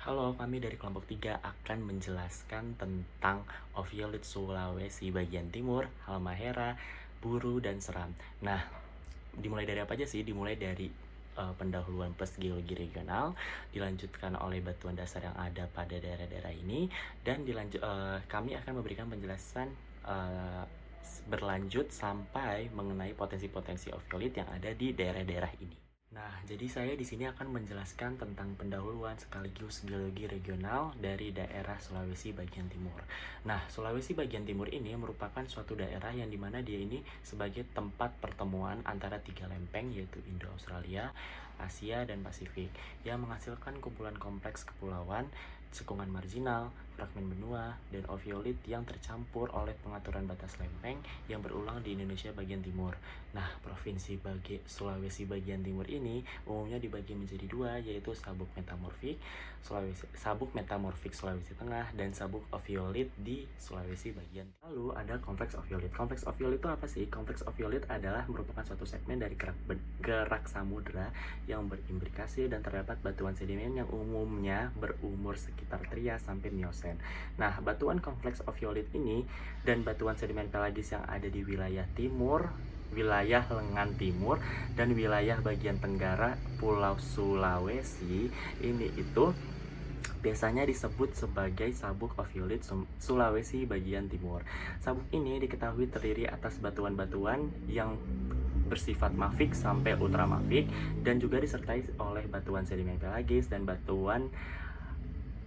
Halo, kami dari kelompok 3 akan menjelaskan tentang Ophioid Sulawesi bagian timur, Halmahera, Buru, dan Seram. Nah, dimulai dari apa aja sih? Dimulai dari pendahuluan plus geologi regional, dilanjutkan oleh batuan dasar yang ada pada daerah-daerah ini, dan kami akan memberikan penjelasan berlanjut sampai mengenai potensi-potensi Ophioid yang ada di daerah-daerah ini. Nah, jadi saya di sini akan menjelaskan tentang pendahuluan sekaligus geologi regional dari daerah Sulawesi bagian timur. Nah, Sulawesi bagian timur ini merupakan suatu daerah yang dimana dia ini sebagai tempat pertemuan antara tiga lempeng yaitu Indo-Australia, Asia, dan Pasifik yang menghasilkan kumpulan kompleks kepulauan, cekungan marginal, fragmen benua, dan oviolit yang tercampur oleh pengaturan batas lempeng yang berulang di Indonesia bagian timur. Nah, Sulawesi bagian timur ini umumnya dibagi menjadi dua, yaitu sabuk metamorfik Sulawesi Tengah dan sabuk oviolit di Sulawesi bagian. Lalu ada kompleks oviolit. Kompleks oviolit itu apa sih? Kompleks oviolit adalah merupakan suatu segmen dari gerak samudra yang berimplikasi dan terdapat batuan sedimen yang umumnya berumur sekitar Trias sampai Miosen. Nah, batuan kompleks oviolit ini dan batuan sedimen pelagis yang ada di wilayah timur, wilayah lengan timur, dan wilayah bagian tenggara Pulau Sulawesi ini itu biasanya disebut sebagai sabuk oviolit Sulawesi bagian timur. Sabuk ini diketahui terdiri atas batuan-batuan yang bersifat mafik sampai ultramafik dan juga disertai oleh batuan sedimen pelagis dan batuan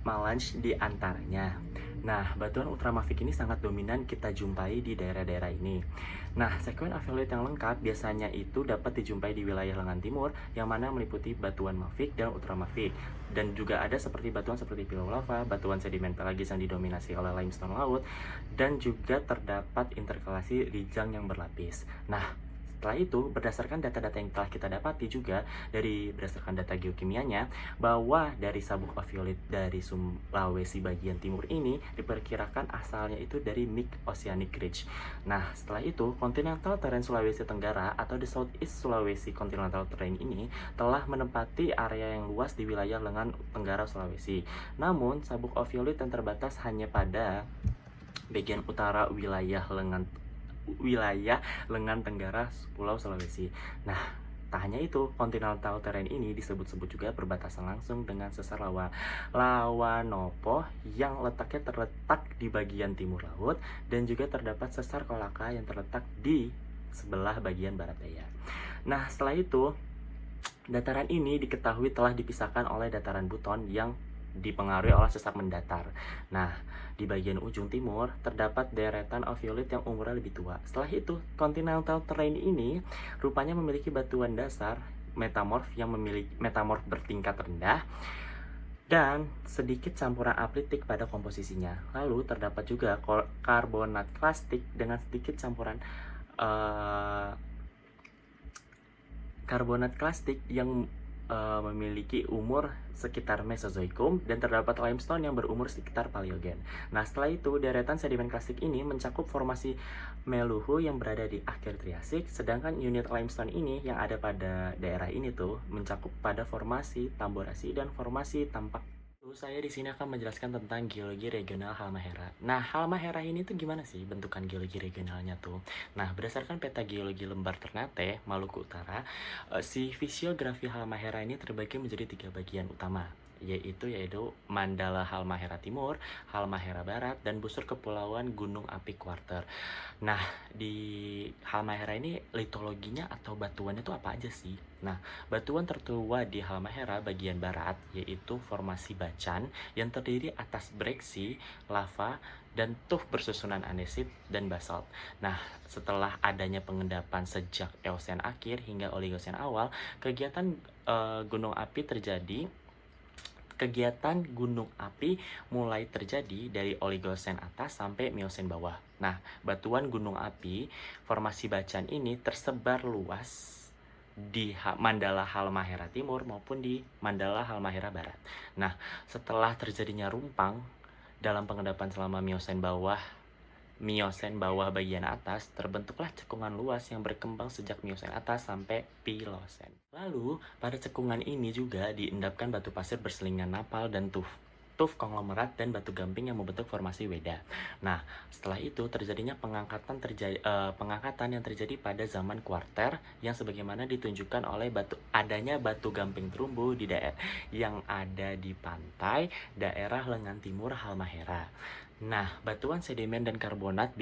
melange di antaranya. Nah, batuan ultramafik ini sangat dominan kita jumpai di daerah-daerah ini. Nah, sekuen oviolit yang lengkap biasanya itu dapat dijumpai di wilayah lengan timur yang mana meliputi batuan mafik dan ultramafik. Dan juga ada batuan seperti pilau lava, batuan sedimen pelagis yang didominasi oleh limestone laut, dan juga terdapat interkalasi rijang yang berlapis. Nah, setelah itu, berdasarkan data-data yang telah kita dapati juga berdasarkan data geokimianya, bahwa dari sabuk oviolit dari Sulawesi bagian timur ini diperkirakan asalnya itu dari Mid-Oceanic Ridge. Nah, setelah itu, Continental Terrain Sulawesi Tenggara atau the Southeast Sulawesi Continental Terrain ini telah menempati area yang luas di wilayah lengan tenggara Sulawesi. Namun, sabuk oviolit yang terbatas hanya pada bagian utara wilayah lengan tenggara Pulau Sulawesi. Nah, tak hanya itu, continental terrain ini disebut-sebut juga berbatasan langsung dengan sesar Lawanopo yang terletak di bagian timur laut, dan juga terdapat sesar Kolaka yang terletak di sebelah bagian barat daya. Nah, setelah itu, dataran ini diketahui telah dipisahkan oleh dataran Buton yang dipengaruhi oleh sesar mendatar. Nah, di bagian ujung timur terdapat deretan oviolit yang umurnya lebih tua. Setelah itu, continental terrain ini rupanya memiliki batuan dasar metamorf bertingkat rendah dan sedikit campuran aplitik pada komposisinya. Lalu terdapat juga karbonat klastik dengan sedikit campuran karbonat klastik yang memiliki umur sekitar Mesozoikum, dan terdapat limestone yang berumur sekitar Paleogen. Nah, setelah itu deretan sedimen klastik ini mencakup formasi Meluhu yang berada di akhir Triasik, sedangkan unit limestone ini yang ada pada daerah ini tuh mencakup pada formasi Tamborasi dan formasi Tampak. Saya di sini akan menjelaskan tentang geologi regional Halmahera. Nah, Halmahera ini tuh gimana sih bentukan geologi regionalnya tuh? Nah, berdasarkan peta geologi lembar Ternate, Maluku Utara, si fisiografi Halmahera ini terbagi menjadi 3 bagian utama, yaitu Mandala Halmahera Timur, Halmahera Barat, dan busur kepulauan Gunung Api Quarter. Nah, di Halmahera ini litologinya atau batuannya itu apa aja sih? Nah, batuan tertua di Halmahera bagian barat yaitu formasi Bacan yang terdiri atas breksi, lava, dan tuff bersusunan andesit dan basalt. Nah, setelah adanya pengendapan sejak Eosen akhir hingga Oligosen awal, kegiatan gunung api mulai terjadi dari Oligosen atas sampai Miosen bawah. Nah, batuan gunung api formasi Bacan ini tersebar luas di Mandala Halmahera Timur maupun di Mandala Halmahera Barat. Nah, setelah terjadinya rumpang dalam pengendapan selama Miosen bawah bagian atas, terbentuklah cekungan luas yang berkembang sejak Miosen atas sampai Pilosen. Lalu, pada cekungan ini juga diendapkan batu pasir berselingan napal dan tuff. tuf konglomerat dan batu gamping yang membentuk formasi Weda. Nah, setelah itu terjadinya pengangkatan yang terjadi pada zaman kuarter yang sebagaimana ditunjukkan oleh adanya batu gamping terumbu di daerah yang ada di pantai daerah lengan timur Halmahera. Nah, batuan sedimen dan karbonat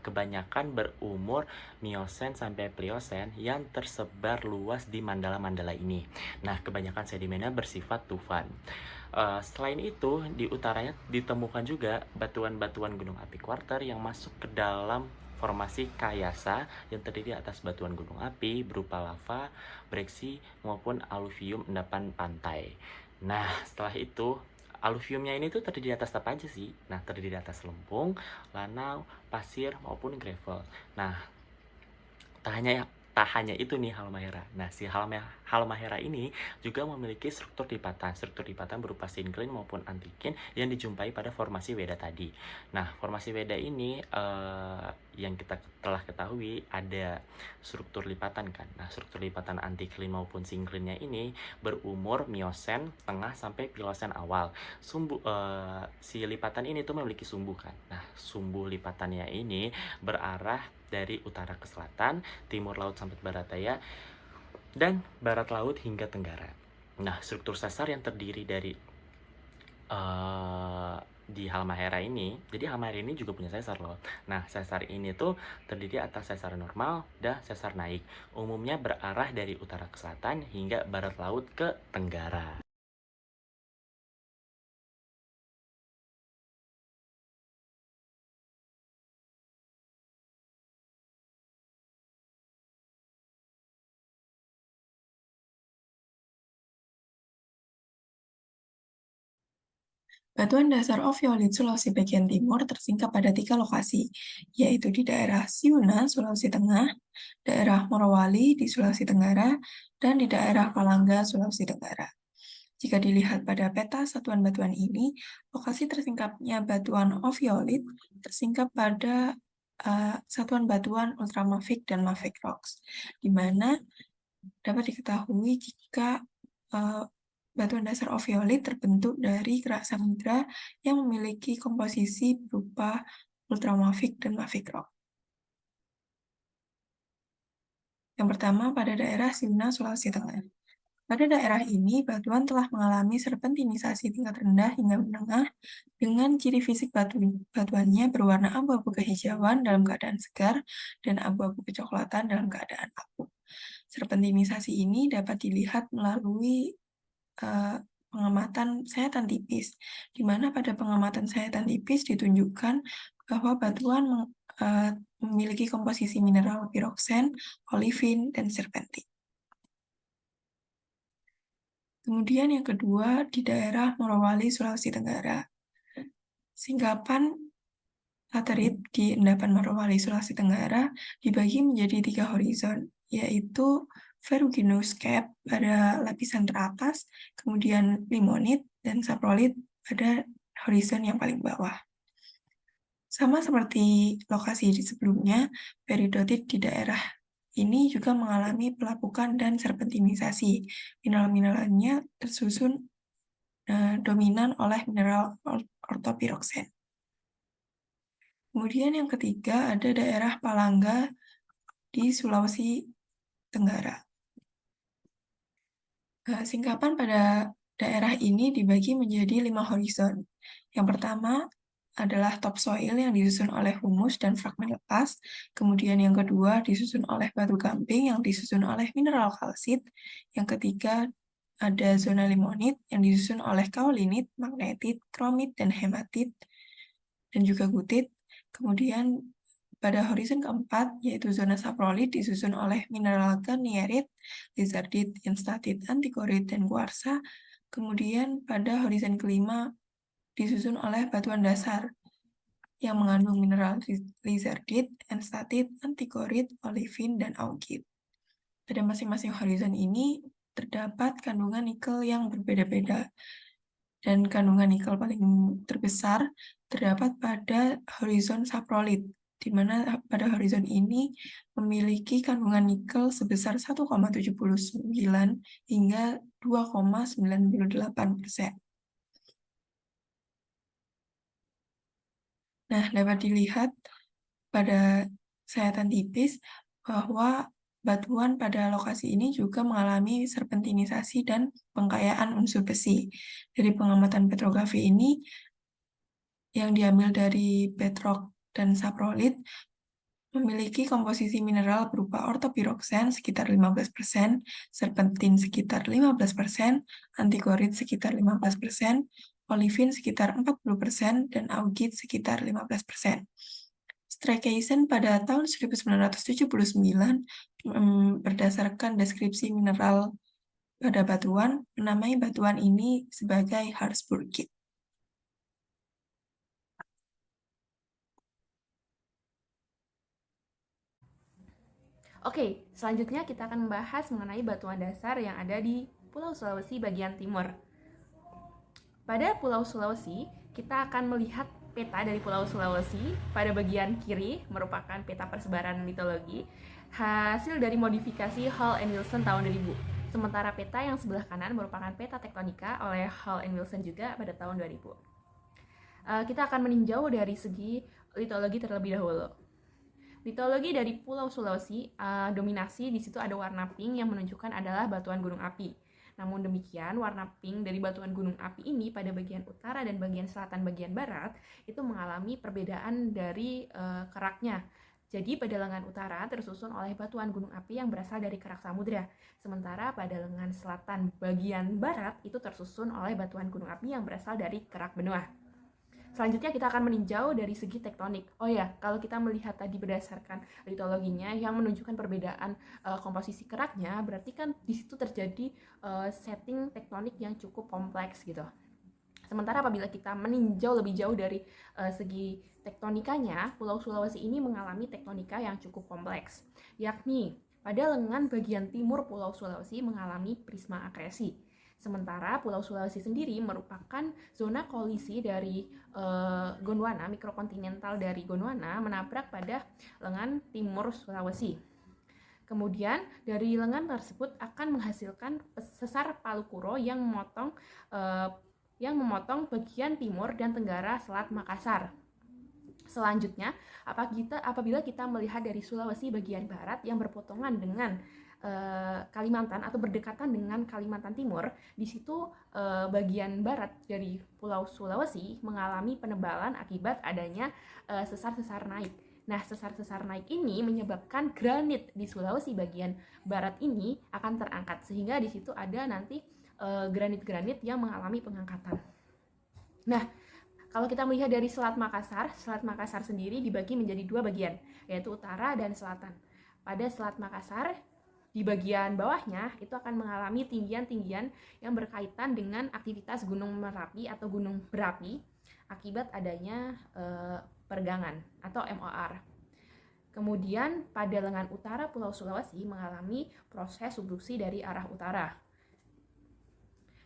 kebanyakan berumur Miosen sampai Pliosen yang tersebar luas di mandala-mandala ini. Nah, kebanyakan sedimennya bersifat tufan. Selain itu, di utaranya ditemukan juga batuan-batuan gunung api kuarter yang masuk ke dalam formasi Kayasa yang terdiri atas batuan gunung api berupa lava, breksi, maupun aluvium endapan pantai. Nah, setelah itu aluviumnya ini tuh terdiri atas apa aja sih? Nah, terdiri atas lempung, lanau, pasir, maupun gravel. Nah, tak hanya itu nih Halmahera. Nah, si Halmahera ini juga memiliki struktur lipatan. Struktur lipatan berupa sinkline maupun antikin yang dijumpai pada formasi Weda tadi. Nah, formasi Weda ini yang kita telah ketahui ada struktur lipatan kan. Nah, struktur lipatan antiklin maupun sinklinnya ini berumur Miosen tengah sampai Pilosen awal. Si lipatan ini tuh memiliki sumbu kan. Nah, sumbu lipatannya ini berarah dari utara ke selatan, timur laut sampai barat daya, dan barat laut hingga tenggara. Nah, struktur sesar yang terdiri dari di Halmahera ini, jadi Halmahera ini juga punya sesar loh. Nah, sesar ini tuh terdiri atas sesar normal dan sesar naik. Umumnya berarah dari utara ke selatan hingga barat laut ke tenggara. Batuan dasar oviolit Sulawesi bagian timur tersingkap pada 3 lokasi, yaitu di daerah Siuna, Sulawesi Tengah, daerah Morowali di Sulawesi Tenggara, dan di daerah Palangga, Sulawesi Tenggara. Jika dilihat pada peta satuan batuan ini, lokasi tersingkapnya batuan oviolit tersingkap pada satuan batuan ultramafic dan mafic rocks, di mana dapat diketahui jika batuan dasar oviolit terbentuk dari kerak samudra yang memiliki komposisi berupa ultramafic dan mafic rock. Yang pertama pada daerah Siuna, Sulawesi Tengah. Pada daerah ini, batuan telah mengalami serpentinisasi tingkat rendah hingga menengah dengan ciri fisik batuannya berwarna abu-abu kehijauan dalam keadaan segar dan abu-abu kecoklatan dalam keadaan abu. Serpentinisasi ini dapat dilihat melalui pengamatan sayatan tipis, di mana pada pengamatan sayatan tipis ditunjukkan bahwa batuan memiliki komposisi mineral piroksen, olivin, dan serpentin. Kemudian yang kedua di daerah Morowali, Sulawesi Tenggara. Singkapan laterit di endapan Morowali, Sulawesi Tenggara dibagi menjadi 3 horizon, yaitu ferruginous cap pada lapisan teratas, kemudian limonit dan saprolit pada horizon yang paling bawah. Sama seperti lokasi di sebelumnya, peridotit di daerah ini juga mengalami pelapukan dan serpentinisasi. Mineral-mineralnya tersusun dominan oleh mineral ortopiroksen. Kemudian yang ketiga ada daerah Palangga di Sulawesi Tenggara. Singkapan pada daerah ini dibagi menjadi 5 horizon. Yang pertama adalah topsoil yang disusun oleh humus dan fragmen lepas. Kemudian yang kedua disusun oleh batu gamping yang disusun oleh mineral kalsit. Yang ketiga ada zona limonit yang disusun oleh kaolinit, magnetit, kromit, dan hematit, dan juga gutit. Kemudian pada horizon keempat, yaitu zona saprolit disusun oleh mineral garnierit, lizardit, instatit, antikorit, dan kuarsa. Kemudian pada horizon kelima disusun oleh batuan dasar yang mengandung mineral lizardit, enstatit, antikorit, olivin, dan augit. Pada masing-masing horizon ini terdapat kandungan nikel yang berbeda-beda. Dan kandungan nikel paling terbesar terdapat pada horizon saprolit, di mana pada horizon ini memiliki kandungan nikel sebesar 1,79 hingga 2,98%. Nah, dapat dilihat pada sayatan tipis bahwa batuan pada lokasi ini juga mengalami serpentinisasi dan pengkayaan unsur besi. Dari pengamatan petrografi ini, yang diambil dari bedrock dan saprolit, memiliki komposisi mineral berupa ortopiroksen sekitar 15%, serpentin sekitar 15%, antikorit sekitar 15%, olivin sekitar 40%, dan augit sekitar 15%. Staycation pada tahun 1979 berdasarkan deskripsi mineral pada batuan, menamai batuan ini sebagai Harzburgit. Oke, selanjutnya kita akan membahas mengenai batuan dasar yang ada di Pulau Sulawesi bagian timur. Pada Pulau Sulawesi, kita akan melihat peta dari Pulau Sulawesi. Pada bagian kiri merupakan peta persebaran litologi, hasil dari modifikasi Hall and Wilson tahun 2000. Sementara peta yang sebelah kanan merupakan peta tektonika oleh Hall and Wilson juga pada tahun 2000. Kita akan meninjau dari segi litologi terlebih dahulu. Litologi dari Pulau Sulawesi, dominasi di situ ada warna pink yang menunjukkan adalah batuan gunung api. Namun demikian, warna pink dari batuan gunung api ini pada bagian utara dan bagian selatan bagian barat itu mengalami perbedaan dari keraknya. Jadi pada lengan utara tersusun oleh batuan gunung api yang berasal dari kerak samudra. Sementara pada lengan selatan bagian barat itu tersusun oleh batuan gunung api yang berasal dari kerak benua. Selanjutnya kita akan meninjau dari segi tektonik. Oh ya, kalau kita melihat tadi berdasarkan litologinya yang menunjukkan perbedaan komposisi keraknya, berarti kan di situ terjadi setting tektonik yang cukup kompleks gitu. Sementara apabila kita meninjau lebih jauh dari segi tektonikanya, Pulau Sulawesi ini mengalami tektonika yang cukup kompleks, yakni pada lengan bagian timur Pulau Sulawesi mengalami prisma akresi. Sementara Pulau Sulawesi sendiri merupakan zona kolisi dari Gondwana, mikrokontinental dari Gondwana menabrak pada lengan timur Sulawesi. Kemudian dari lengan tersebut akan menghasilkan sesar Palu Koro yang memotong bagian timur dan tenggara Selat Makassar. Selanjutnya, apabila kita melihat dari Sulawesi bagian barat yang berpotongan dengan Kalimantan atau berdekatan dengan Kalimantan Timur, di situ bagian barat dari Pulau Sulawesi mengalami penebalan akibat adanya sesar-sesar naik. Nah, sesar-sesar naik ini menyebabkan granit di Sulawesi bagian barat ini akan terangkat, sehingga di situ ada nanti granit-granit yang mengalami pengangkatan. Nah, kalau kita melihat dari Selat Makassar sendiri dibagi menjadi dua bagian, yaitu utara dan selatan. Pada Selat Makassar, di bagian bawahnya itu akan mengalami tinggian-tinggian yang berkaitan dengan aktivitas Gunung Merapi atau gunung berapi akibat adanya pergangan atau MOR. Kemudian pada lengan utara Pulau Sulawesi mengalami proses subduksi dari arah utara.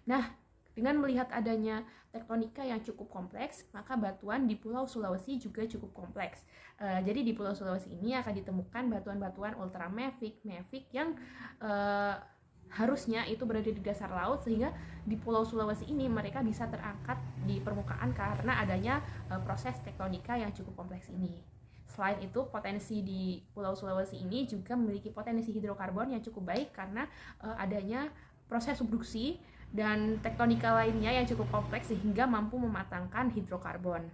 Nah, dengan melihat adanya tektonika yang cukup kompleks, maka batuan di Pulau Sulawesi juga cukup kompleks. Jadi di Pulau Sulawesi ini akan ditemukan batuan-batuan ultramafic yang harusnya itu berada di dasar laut, sehingga di Pulau Sulawesi ini mereka bisa terangkat di permukaan karena adanya proses tektonika yang cukup kompleks ini. Selain itu, potensi di Pulau Sulawesi ini juga memiliki potensi hidrokarbon yang cukup baik karena adanya proses subduksi dan tektonika lainnya yang cukup kompleks sehingga mampu mematangkan hidrokarbon.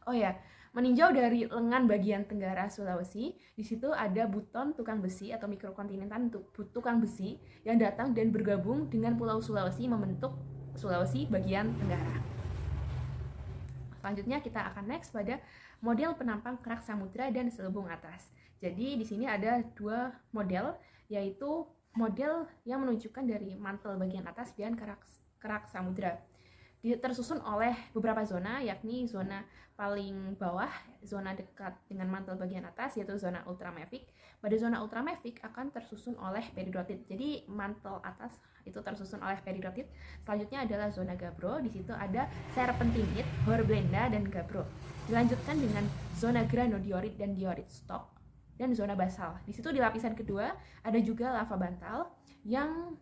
Oh ya, meninjau dari lengan bagian tenggara Sulawesi, di situ ada buton tukang besi atau mikrokontinental tukang besi yang datang dan bergabung dengan Pulau Sulawesi membentuk Sulawesi bagian tenggara. Selanjutnya kita akan next pada model penampang kerak samudra dan selubung atas. Jadi di sini ada dua model, yaitu model yang menunjukkan dari mantel bagian atas dan kerak samudra. Tersusun oleh beberapa zona, yakni zona paling bawah, zona dekat dengan mantel bagian atas, yaitu zona ultramafic. Pada zona ultramafic akan tersusun oleh peridotit. Jadi mantel atas itu tersusun oleh peridotit. Selanjutnya adalah zona gabbro. Di situ ada serpentinit, horblenda, dan gabbro. Dilanjutkan dengan zona granodiorit dan diorit stok, dan zona basal. Di situ di lapisan kedua ada juga lava bantal yang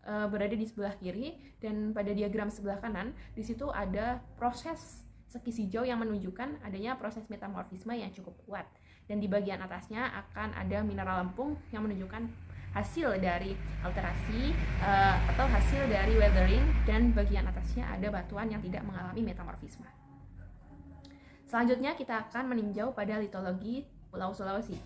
berada di sebelah kiri, dan pada diagram sebelah kanan di situ ada proses sekis hijau yang menunjukkan adanya proses metamorfisme yang cukup kuat. Dan di bagian atasnya akan ada mineral lempung yang menunjukkan hasil dari alterasi atau hasil dari weathering, dan bagian atasnya ada batuan yang tidak mengalami metamorfisme. Selanjutnya kita akan meninjau pada litologi Pulau Sulawesi.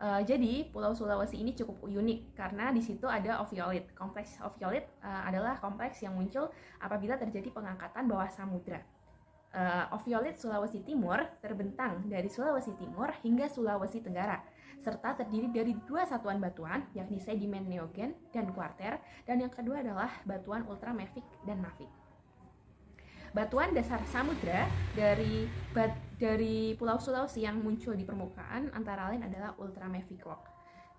Jadi Pulau Sulawesi ini cukup unik karena di situ ada ophiolite. Kompleks ophiolite adalah kompleks yang muncul apabila terjadi pengangkatan bawah samudra. Ophiolite Sulawesi Timur terbentang dari Sulawesi Timur hingga Sulawesi Tenggara, serta terdiri dari 2 satuan batuan, yakni sedimen neogen dan kuarter, dan yang kedua adalah batuan ultramafic dan mafic. Batuan dasar samudra dari Pulau Sulawesi yang muncul di permukaan antara lain adalah ultramafic rock.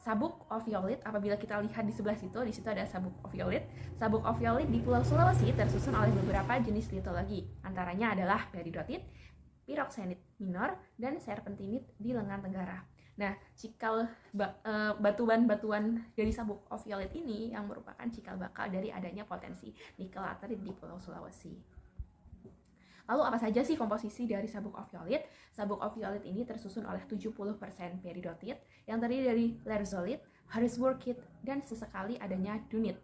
Sabuk ophiolite, apabila kita lihat di sebelah situ ada sabuk ophiolite. Sabuk ophiolite di Pulau Sulawesi tersusun oleh beberapa jenis litologi, antaranya adalah peridotite, pyroxenite minor, dan serpentinite di lengan tenggara. Nah, cikal batuan-batuan dari sabuk ophiolite ini yang merupakan cikal bakal dari adanya potensi nikel laterit di Pulau Sulawesi. Lalu apa saja sih komposisi dari sabuk ophiolite? Sabuk ophiolite ini tersusun oleh 70% peridotite yang terdiri dari larzolite, harrisburgite, dan sesekali adanya dunite.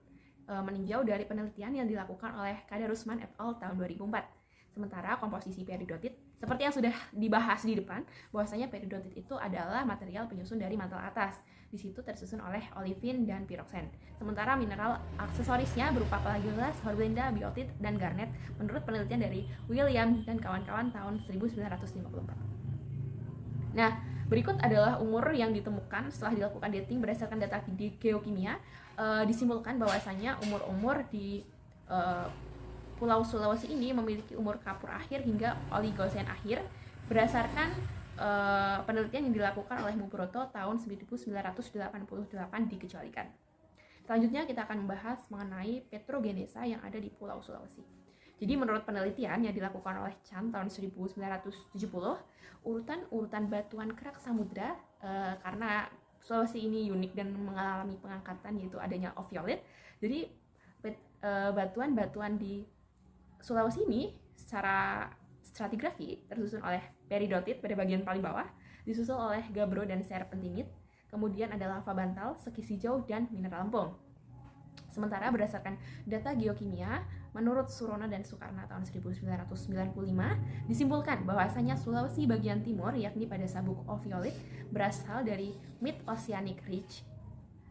Meninjau dari penelitian yang dilakukan oleh Kadarusman et al. Tahun 2004. Sementara komposisi peridotite, seperti yang sudah dibahas di depan, bahwasanya peridotite itu adalah material penyusun dari mantel atas. Di situ tersusun oleh olivin dan pyroxen. Sementara mineral aksesorisnya berupa plagiaulas, horblenda, biotite, dan garnet menurut penelitian dari William dan kawan-kawan tahun 1954. Nah, berikut adalah umur yang ditemukan setelah dilakukan dating berdasarkan data geokimia. Disimpulkan bahwasanya umur-umur di Pulau Sulawesi ini memiliki umur kapur akhir hingga oligosen akhir berdasarkan penelitian yang dilakukan oleh Mubroto tahun 1988 dikecualikan. Selanjutnya kita akan membahas mengenai petrogenesa yang ada di Pulau Sulawesi. Jadi menurut penelitian yang dilakukan oleh Chan tahun 1970, urutan batuan kerak samudra karena Sulawesi ini unik dan mengalami pengangkatan yaitu adanya ophiolite. Jadi batuan-batuan di Sulawesi ini secara stratigrafi tersusun oleh peridotite pada bagian paling bawah, disusul oleh gabbro dan serpentinite, kemudian ada lava bantal, sekis hijau, dan mineral lempung. Sementara berdasarkan data geokimia, menurut Surono dan Soekarno tahun 1995, disimpulkan bahwasanya Sulawesi bagian timur, yakni pada sabuk ophiolite, berasal dari Mid-Oceanic Ridge.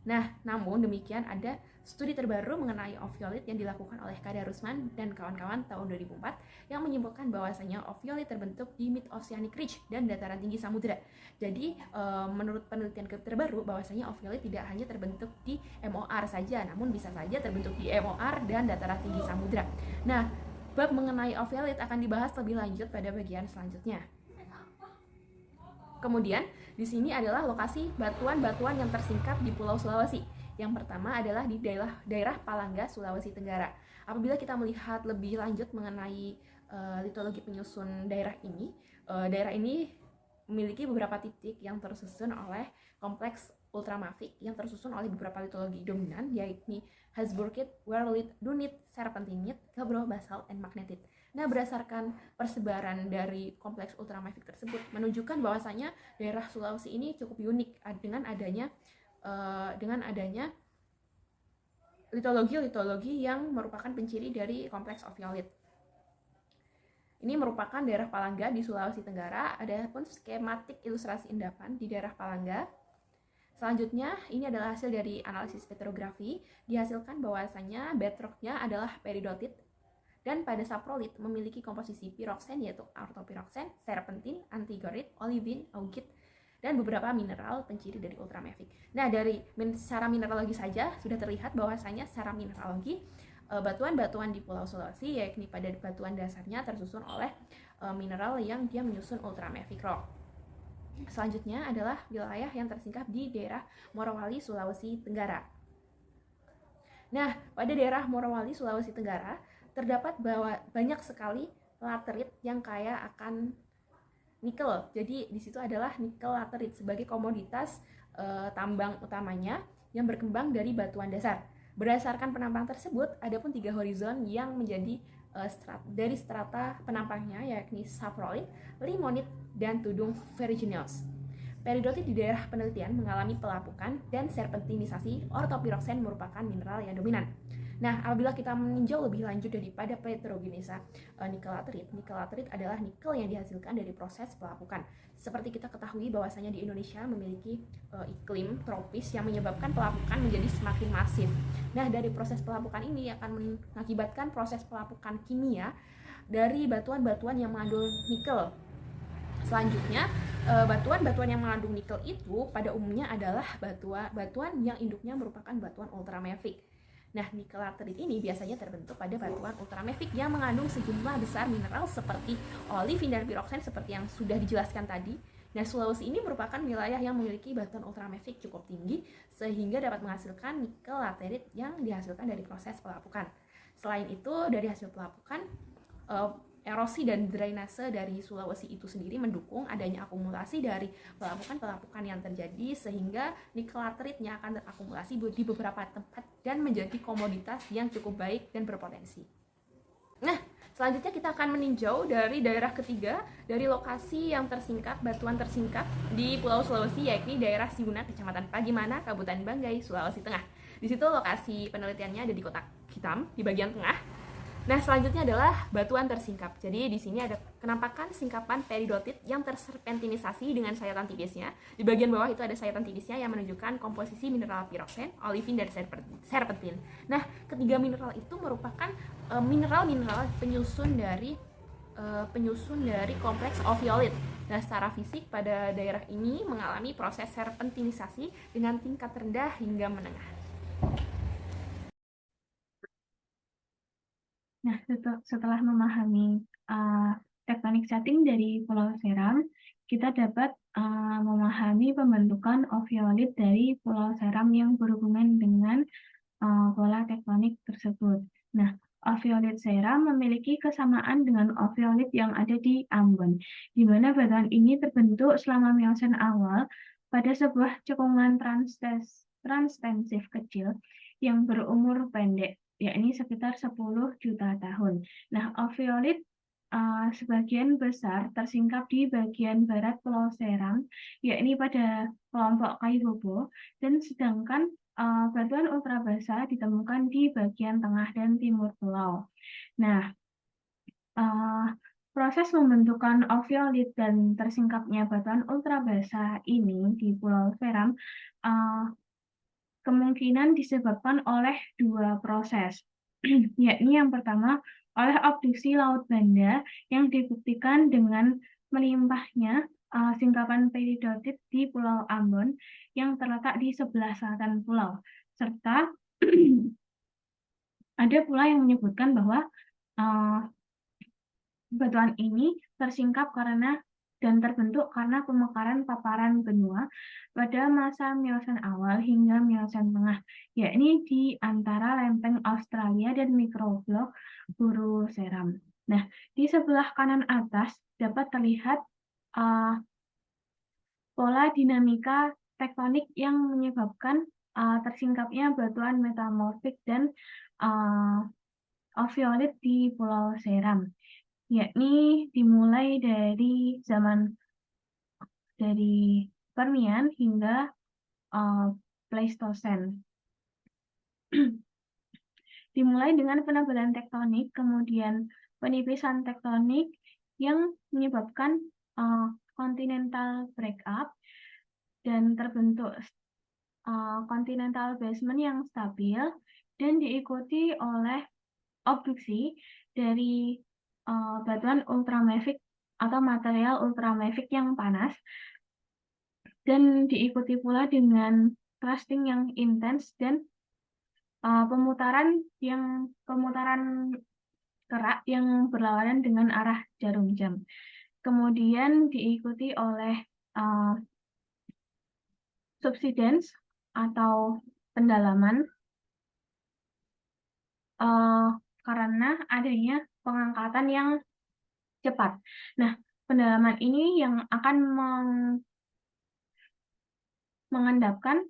Nah, namun demikian ada studi terbaru mengenai ophiolite yang dilakukan oleh Kadarusman dan kawan-kawan tahun 2004 yang menyimpulkan bahwasanya ophiolite terbentuk di Mid-Oceanic Ridge dan dataran tinggi samudra. Jadi, menurut penelitian terbaru bahwasanya ophiolite tidak hanya terbentuk di MOR saja, namun bisa saja terbentuk di MOR dan dataran tinggi samudra. Nah, bab mengenai ophiolite akan dibahas lebih lanjut pada bagian selanjutnya. Kemudian, di sini adalah lokasi batuan-batuan yang tersingkap di Pulau Sulawesi. Yang pertama adalah di daerah Palangga, Sulawesi Tenggara. Apabila kita melihat lebih lanjut mengenai litologi penyusun daerah ini memiliki beberapa titik yang tersusun oleh kompleks ultramafic yang tersusun oleh beberapa litologi dominan, yakni harrisburgite, wehrlite, dunite, serpentinite, gabbro, basalt, dan magnetite. Nah, berdasarkan persebaran dari kompleks ultramafic tersebut menunjukkan bahwasanya daerah Sulawesi ini cukup unik dengan adanya litologi yang merupakan penciri dari kompleks ophiolite. Ini merupakan daerah Palangga di Sulawesi Tenggara. Ada pun skematik ilustrasi endapan di daerah Palangga. Selanjutnya, ini adalah hasil dari analisis petrografi. Dihasilkan bahwasanya bedrocknya adalah peridotite dan pada saprolit memiliki komposisi pyroxen yaitu ortopyroxen, serpentin, antigorit, olivin, augite, dan beberapa mineral penciri dari ultramafic. Nah, dari secara mineralogi saja sudah terlihat bahwasanya secara mineralogi batuan-batuan di Pulau Sulawesi, yakni pada batuan dasarnya tersusun oleh mineral yang dia menyusun ultramafic rock. Selanjutnya adalah wilayah yang tersingkap di daerah Morowali, Sulawesi Tenggara. Nah, pada daerah Morowali, Sulawesi Tenggara terdapat banyak sekali laterit yang kaya akan nikel. Jadi di situ adalah nikel laterit sebagai komoditas tambang utamanya yang berkembang dari batuan dasar. Berdasarkan penambangan tersebut, ada pun 3 horizon yang menjadi dari strata penampangnya, yakni saprolit, limonit, dan tudung ferruginous. Peridotit di daerah penelitian mengalami pelapukan dan serpentinisasi. Ortopiroksen merupakan mineral yang dominan. Nah, apabila kita meninjau lebih lanjut daripada petrogenesa nikelaterit adalah nikel yang dihasilkan dari proses pelapukan. Seperti kita ketahui bahwasanya di Indonesia memiliki iklim tropis yang menyebabkan pelapukan menjadi semakin masif. Nah, dari proses pelapukan ini akan mengakibatkan proses pelapukan kimia dari batuan-batuan yang mengandung nikel. Selanjutnya, batuan-batuan yang mengandung nikel itu pada umumnya adalah batuan yang induknya merupakan batuan ultramafic. Nah, nikelaterit ini biasanya terbentuk pada batuan ultramafic yang mengandung sejumlah besar mineral seperti olivin dan piroksen seperti yang sudah dijelaskan tadi. Nah, Sulawesi ini merupakan wilayah yang memiliki batuan ultramafic cukup tinggi sehingga dapat menghasilkan nikelaterit yang dihasilkan dari proses pelapukan. Selain itu, dari hasil pelapukan, erosi dan drainase dari Sulawesi itu sendiri mendukung adanya akumulasi dari pelapukan-pelapukan yang terjadi sehingga nikelateritnya akan terakumulasi di beberapa tempat dan menjadi komoditas yang cukup baik dan berpotensi. Nah, selanjutnya kita akan meninjau dari daerah ketiga dari lokasi yang tersingkap, batuan tersingkap di Pulau Sulawesi, yakni daerah Siguna, Kecamatan Pagimana, Kabupaten Banggai, Sulawesi Tengah. Di situ lokasi penelitiannya ada di kotak hitam di bagian tengah. Nah, selanjutnya adalah batuan tersingkap. Jadi di sini ada penampakan singkapan peridotit yang terserpentinisasi dengan sayatan tipisnya. Di bagian bawah itu ada sayatan tipisnya yang menunjukkan komposisi mineral piroksen, olivin, dan serpentin. Nah, ketiga mineral itu merupakan mineral-mineral penyusun dari kompleks oviolit. Nah, secara fisik pada daerah ini mengalami proses serpentinisasi dengan tingkat rendah hingga menengah. Nah, setelah memahami tektonik setting dari Pulau Seram, kita dapat memahami pembentukan oviolit dari Pulau Seram yang berhubungan dengan pola tektonik tersebut. Nah, oviolit Seram memiliki kesamaan dengan oviolit yang ada di Ambon, di mana batuan ini terbentuk selama Miocen awal pada sebuah cekungan transtensif kecil yang berumur pendek, yakni sekitar 10 juta tahun. Nah, oviolit sebagian besar tersingkap di bagian barat Pulau Seram, yakni pada kelompok Kaibobo, dan sedangkan batuan ultrabasa ditemukan di bagian tengah dan timur pulau. Nah, proses pembentukan oviolit dan tersingkapnya batuan ultrabasa ini di Pulau Seram kemungkinan disebabkan oleh dua proses, yakni yang pertama oleh obduksi Laut Banda yang dibuktikan dengan melimpahnya singkapan peridotit di Pulau Ambon yang terletak di sebelah selatan pulau, serta ada pula yang menyebutkan bahwa batuan ini tersingkap dan terbentuk karena pemekaran paparan benua pada masa Miocen awal hingga Miocen tengah, yakni di antara lempeng Australia dan mikroblok Buru Seram. Nah, di sebelah kanan atas dapat terlihat pola dinamika tektonik yang menyebabkan tersingkapnya batuan metamorfik dan oviolit di Pulau Seram, yakni dimulai dari Permian hingga Pleistosen. Dimulai dengan penebalan tektonik, kemudian penipisan tektonik yang menyebabkan continental breakup dan terbentuk continental basement yang stabil dan diikuti oleh obduksi dari batuan ultramafic atau material ultramafic yang panas, dan diikuti pula dengan thrusting yang intens dan pemutaran kerak yang berlawanan dengan arah jarum jam. Kemudian diikuti oleh subsidence atau pendalaman karena adanya pengangkatan yang cepat. Nah, pendalaman ini yang akan mengendapkan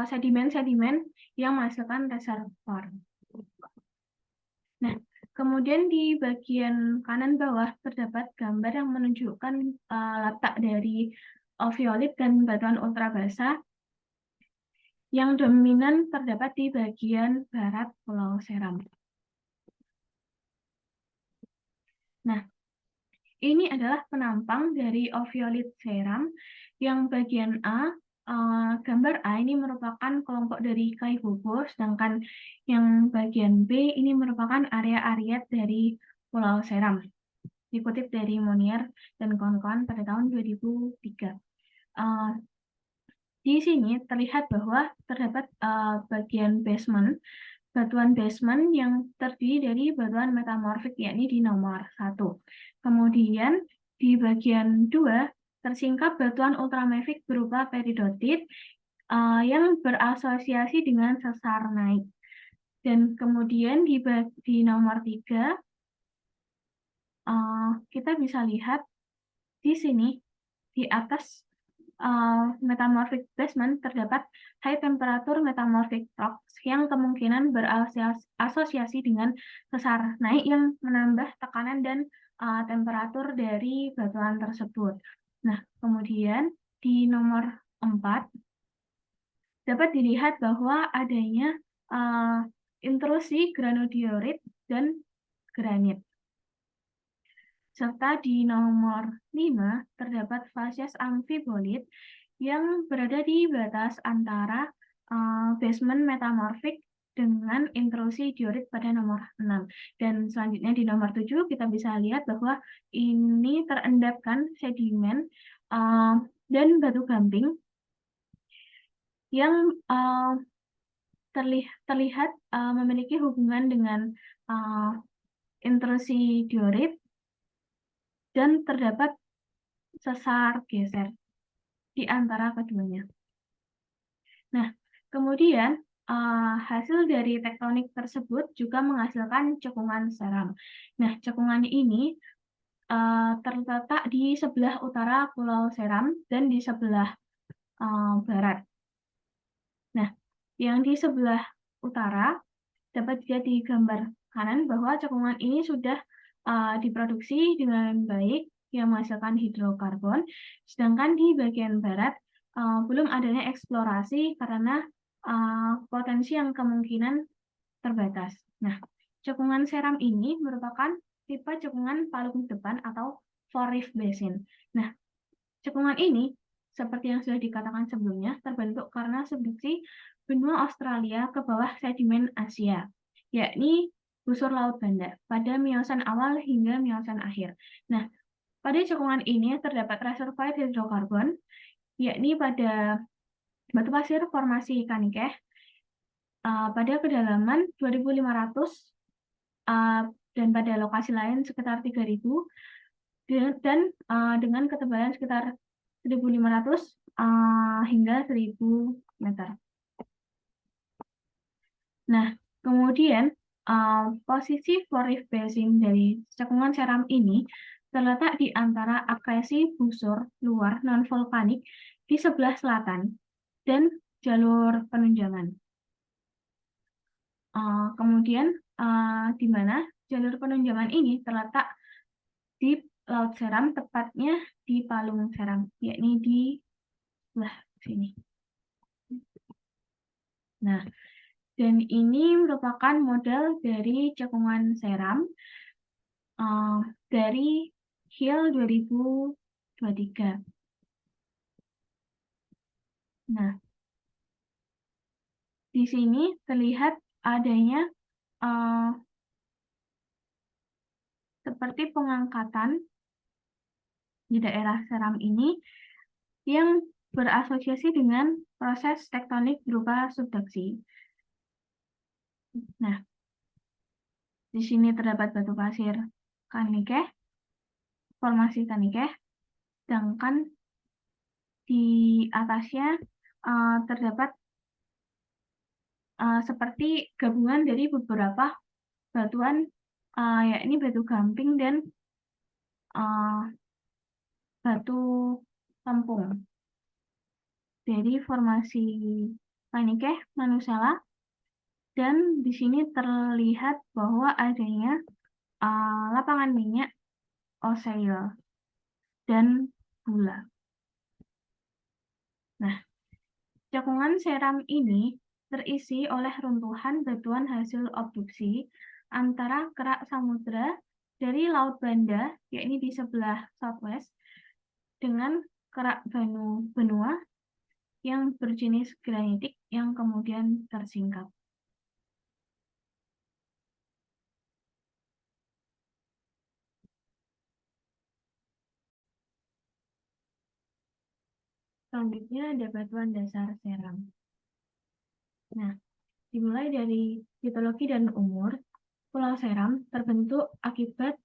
sedimen-sedimen yang menghasilkan reservoir. Nah, Kemudian di bagian kanan bawah terdapat gambar yang menunjukkan letak dari oviolit dan batuan ultrabasa yang dominan terdapat di bagian barat Pulau Seram. Nah, ini adalah penampang dari oviolit seram yang bagian A, gambar A ini merupakan kelompok dari Kaibobo, sedangkan yang bagian B ini merupakan area Ariet dari Pulau Seram. Dikutip dari Monier dan kawan-kawan pada tahun 2003. Di sini terlihat bahwa terdapat bagian basement, batuan basement yang terdiri dari batuan metamorfik, yakni di nomor 1. Kemudian di bagian 2 tersingkap batuan ultramafic berupa peridotit yang berasosiasi dengan sesar naik. Dan kemudian di nomor 3 kita bisa lihat di sini di atas metamorphic basement terdapat high temperature metamorphic rocks yang kemungkinan berasosiasi dengan sesar naik yang menambah tekanan dan temperatur dari batuan tersebut. Nah, kemudian di nomor 4 dapat dilihat bahwa adanya intrusi granodiorit dan granit. Serta di nomor 5 terdapat fasies amfibolit yang berada di batas antara basement metamorfik dengan intrusi diorit pada nomor 6. Dan selanjutnya di nomor 7 kita bisa lihat bahwa ini terendapkan sedimen dan batu gamping yang terlihat memiliki hubungan dengan intrusi diorit dan terdapat sesar geser di antara keduanya. Nah, kemudian hasil dari tektonik tersebut juga menghasilkan cekungan seram. Nah, cekungan ini terletak di sebelah utara Pulau Seram dan di sebelah barat. Nah, yang di sebelah utara dapat dilihat di gambar kanan bahwa cekungan ini sudah diproduksi dengan baik yang menghasilkan hidrokarbon, sedangkan di bagian barat belum adanya eksplorasi karena potensi yang kemungkinan terbatas. Nah, cekungan seram ini merupakan tipe cekungan palung depan atau four reef basin. Nah, cekungan ini seperti yang sudah dikatakan sebelumnya terbentuk karena subduksi benua Australia ke bawah sedimen Asia, yakni busur laut Banda pada Miosen awal hingga Miosen akhir. Nah, pada cekungan ini terdapat reservoir hidrokarbon, yakni pada batu pasir formasi Kanikeh pada kedalaman 2.500 dan pada lokasi lain sekitar 3.000 dan dengan ketebalan sekitar 1.500 hingga 1.000 meter. Nah, kemudian posisi four reef basin dari cekungan seram ini terletak di antara akresi busur luar non-vulkanik di sebelah selatan dan jalur penunjangan. Kemudian di mana jalur penunjangan ini terletak di Laut Seram, tepatnya di Palung Seram, yakni di sebelah sini. Nah, dan ini merupakan model dari cekungan seram dari Hill 2023. Nah, di sini terlihat adanya seperti pengangkatan di daerah seram ini yang berasosiasi dengan proses tektonik berupa subduksi. Nah, di sini terdapat batu pasir Kanikeh, formasi Kanikeh, sedangkan di atasnya terdapat seperti gabungan dari beberapa batuan, yakni batu gamping dan batu lempung dari formasi Kanikeh Manusela. Dan di sini terlihat bahwa adanya lapangan minyak, oseil, dan gula. Nah, cekungan seram ini terisi oleh runtuhan batuan hasil obduksi antara kerak samudra dari Laut Banda, yakni di sebelah southwest, dengan kerak benua yang berjenis granitik yang kemudian tersingkap. Selanjutnya ada batuan dasar seram. Nah, dimulai dari litologi dan umur, Pulau Seram terbentuk akibat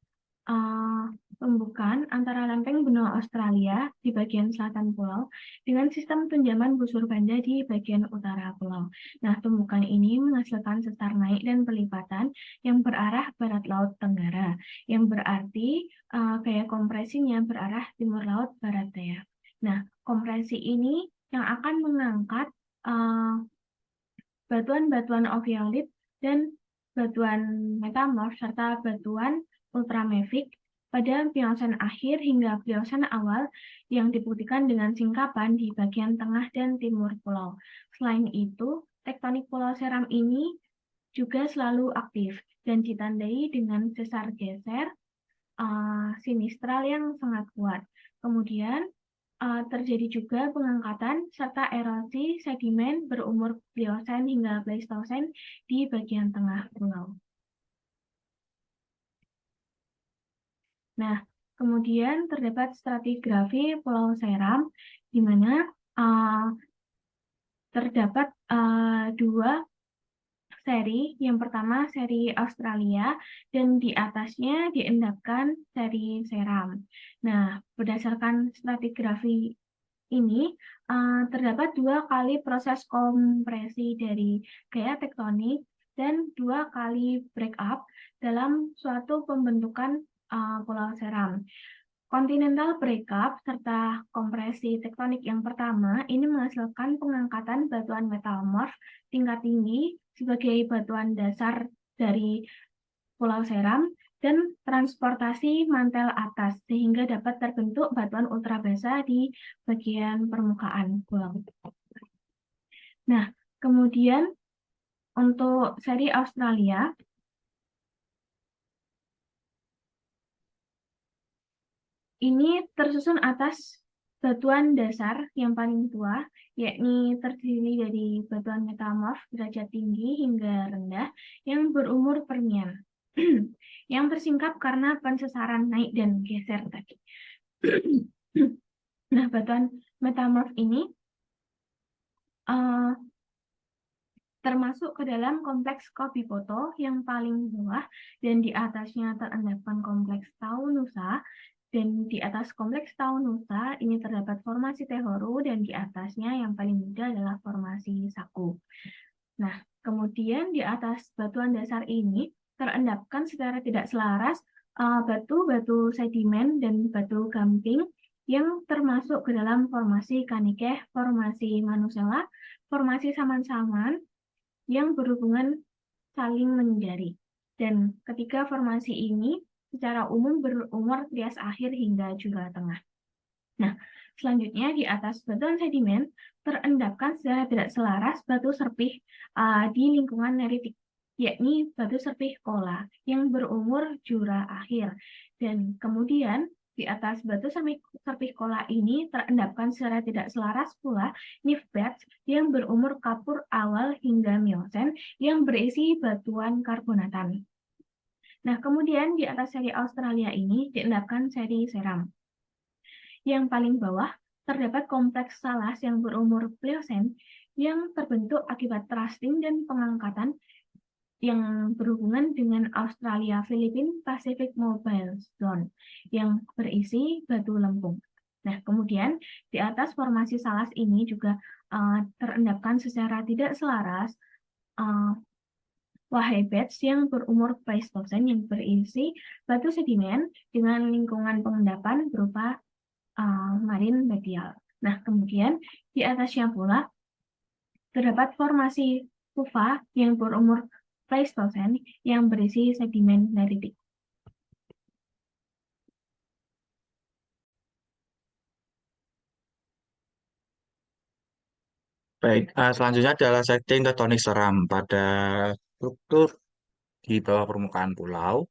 pembukaan antara lempeng benua Australia di bagian selatan pulau dengan sistem tunjaman busur banda di bagian utara pulau. Nah, tumbukan ini menghasilkan sesar naik dan pelipatan yang berarah barat laut tenggara, yang berarti gaya kompresinya berarah timur laut barat daya. Nah, kompresi ini yang akan mengangkat batuan-batuan oviolit dan batuan metamorf serta batuan ultramafic pada Pliocene akhir hingga Pliocene awal yang dibuktikan dengan singkapan di bagian tengah dan timur pulau. Selain itu, tektonik pulau seram ini juga selalu aktif dan ditandai dengan sesar geser sinistral yang sangat kuat. Kemudian terjadi juga pengangkatan serta erosi sedimen berumur Pliocene hingga Pleistocene di bagian tengah pulau. Nah, kemudian terdapat stratigrafi Pulau Seram, di mana terdapat dua seri. Yang pertama seri Australia, dan di atasnya diendapkan seri Seram. Nah, berdasarkan stratigrafi ini terdapat 2 kali proses kompresi dari gaya tektonik dan 2 kali break-up dalam suatu pembentukan pulau seram. Continental break-up serta kompresi tektonik yang pertama ini menghasilkan pengangkatan batuan metamorf tingkat tinggi sebagai batuan dasar dari pulau seram dan transportasi mantel atas sehingga dapat terbentuk batuan ultrabasa di bagian permukaan pulau. Nah, kemudian untuk seri Australia ini tersusun atas batuan dasar yang paling tua, yakni terdiri dari batuan metamorf derajat tinggi hingga rendah yang berumur Permian, yang tersingkap karena pensesaran naik dan geser tadi. Nah, batuan metamorf ini termasuk ke dalam kompleks Kopipoto yang paling bawah, dan di atasnya terendapkan kompleks Tahunusa, dan di atas kompleks Tahunusa ini terdapat formasi Tehoru, dan di atasnya yang paling muda adalah formasi Saku. Nah, kemudian di atas batuan dasar ini terendapkan secara tidak selaras batu-batu sedimen dan batu gamping yang termasuk ke dalam formasi Kanikeh, formasi Manusela, formasi Saman-Saman yang berhubungan saling menjari. Dan ketiga formasi ini secara umum berumur Trias akhir hingga Jura tengah. Nah, selanjutnya di atas batuan sedimen terendapkan secara tidak selaras batu serpih di lingkungan neritik, yakni batu serpih Kola yang berumur Jura akhir. Dan kemudian di atas batu serpih Kola ini terendapkan secara tidak selaras pula Nif beds yang berumur Kapur awal hingga Miocene yang berisi batuan karbonatan. Nah, kemudian di atas seri Australia ini diendapkan seri Seram. Yang paling bawah terdapat kompleks Salas yang berumur Pliocene yang terbentuk akibat thrusting dan pengangkatan yang berhubungan dengan Australia Philippine Pacific Mobile Zone yang berisi batu lempung. Nah, kemudian di atas formasi Salas ini juga terendapkan secara tidak selaras Wahai beds yang berumur Pleistocene yang berisi batu sedimen dengan lingkungan pengendapan berupa marin medial. Nah, kemudian di atasnya pula terdapat formasi Tufa yang berumur Pleistocene yang berisi sedimen neritik. Baik, selanjutnya adalah setting tektonik seram pada struktur di bawah permukaan pulau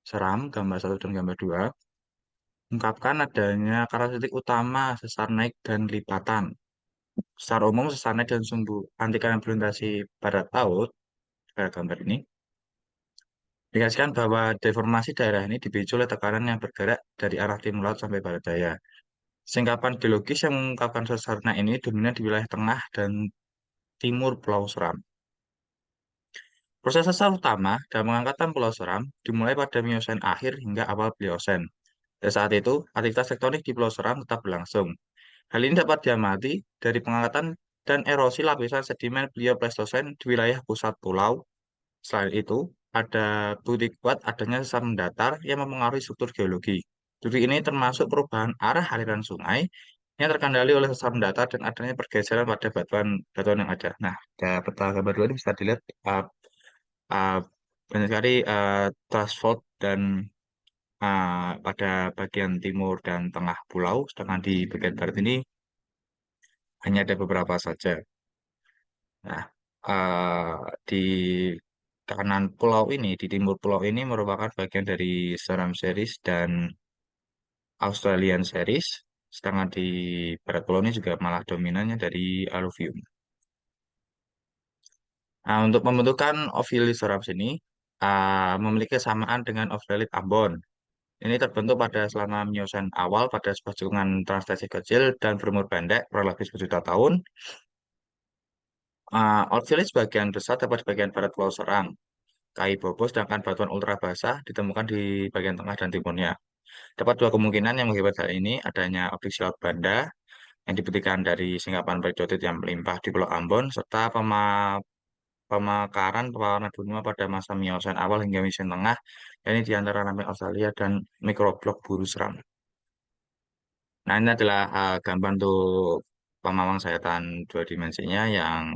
seram, gambar 1 dan gambar 2. Ungkapkan adanya karakteristik utama sesar naik dan lipatan. Secara umum, sesar naik dan sumbu antikan yang berorientasi barat laut, pada gambar ini, dikasihkan bahwa deformasi daerah ini dipicu oleh tekanan yang bergerak dari arah timur laut sampai barat daya. Singkapan geologis yang mengungkapkan sesar naik ini dominan di wilayah tengah dan timur Pulau Seram. Proses sesar utama dan pengangkatan Pulau Seram dimulai pada Miosen akhir hingga awal Pliocene. Pada saat itu, aktivitas tektonik di Pulau Seram tetap berlangsung. Hal ini dapat diamati dari pengangkatan dan erosi lapisan sedimen Pliocene di wilayah pusat pulau. Selain itu, ada bukti kuat adanya sesar mendatar yang mempengaruhi struktur geologi. Bukti ini termasuk perubahan arah aliran sungai yang terkendali oleh sesar mendatar dan adanya pergeseran pada batuan yang ada. Nah, peta gambar 2 ini bisa dilihat uh, banyak sekali thrust fault dan pada bagian timur dan tengah pulau, sedangkan di bagian barat ini hanya ada beberapa saja. Nah, di kanan pulau ini, di timur pulau ini merupakan bagian dari Seram Series dan Australian Series, sedangkan di barat pulau ini juga malah dominannya dari alluvium. Nah, untuk pembentukan Ophiolite Seram ini memiliki kesamaan dengan Ophiolite Ambon. Ini terbentuk pada selama Miosen awal pada sebuah cekungan transtetik kecil dan berumur pendek, kurang lebih 1 juta tahun. Ophiolite sebagian besar dapat di bagian barat Pulau Seram. Kai Bobo, sedangkan batuan ultra basah ditemukan di bagian tengah dan timurnya. Dapat 2 kemungkinan yang mengakibat hal ini, adanya obduksi laut Banda yang dibuktikan dari singkapan periodotit yang melimpah di Pulau Ambon, serta pemekaran pewarna dunia pada masa Miosen awal hingga Miosen tengah, yakni di antara lampin Australia dan mikroblok buru seram. Nah, ini adalah gambar untuk pemawang sayatan 2 dimensinya yang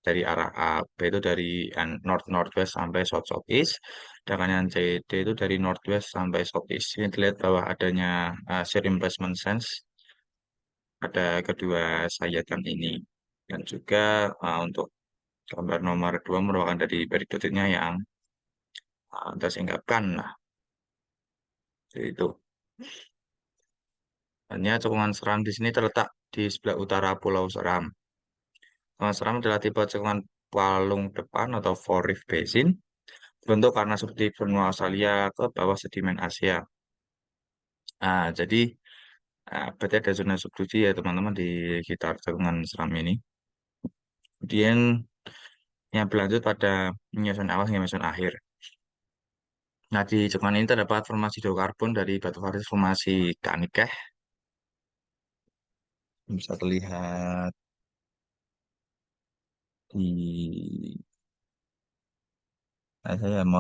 dari arah A, B itu dari north northwest sampai south southeast, sedangkan yang CD itu dari northwest sampai southeast. Ini terlihat bahwa adanya shear emplacement sense pada kedua sayatan ini, dan juga untuk gambar nomor 2 merupakan dari peridotitnya yang tersingkapkan. Nah, jadi itu. Hanya cekungan seram di sini terletak di sebelah utara Pulau Seram. Cekungan seram adalah tipe cekungan palung depan atau four reef basin, bentuk karena seperti benua Australia ke bawah sedimen Asia. Jadi berarti ada zona subduksi ya teman-teman di sekitar cekungan seram ini. Kemudian yang berlanjut pada Miosen awal hingga Miosen akhir. Nah, di cekungan ini terdapat formasi hidrokarbon dari batu varis formasi Kanikeh. Bisa terlihat di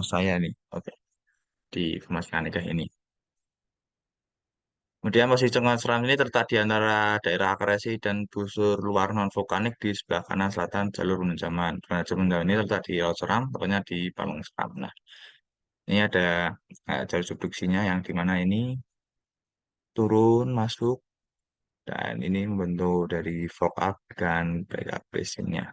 saya nih. Oke, di formasi Kanikeh ini. Kemudian posisi cekungan seram ini terletak di antara daerah akresi dan busur luar non-vulkanik di sebelah kanan selatan jalur penunjaman. Jalur penunjaman ini terletak di Laut Seram, tepatnya di Palung Seram. Nah, ini ada jalur subduksinya yang dimana ini turun, masuk, dan ini membentuk dari fog up dan backup basinnya.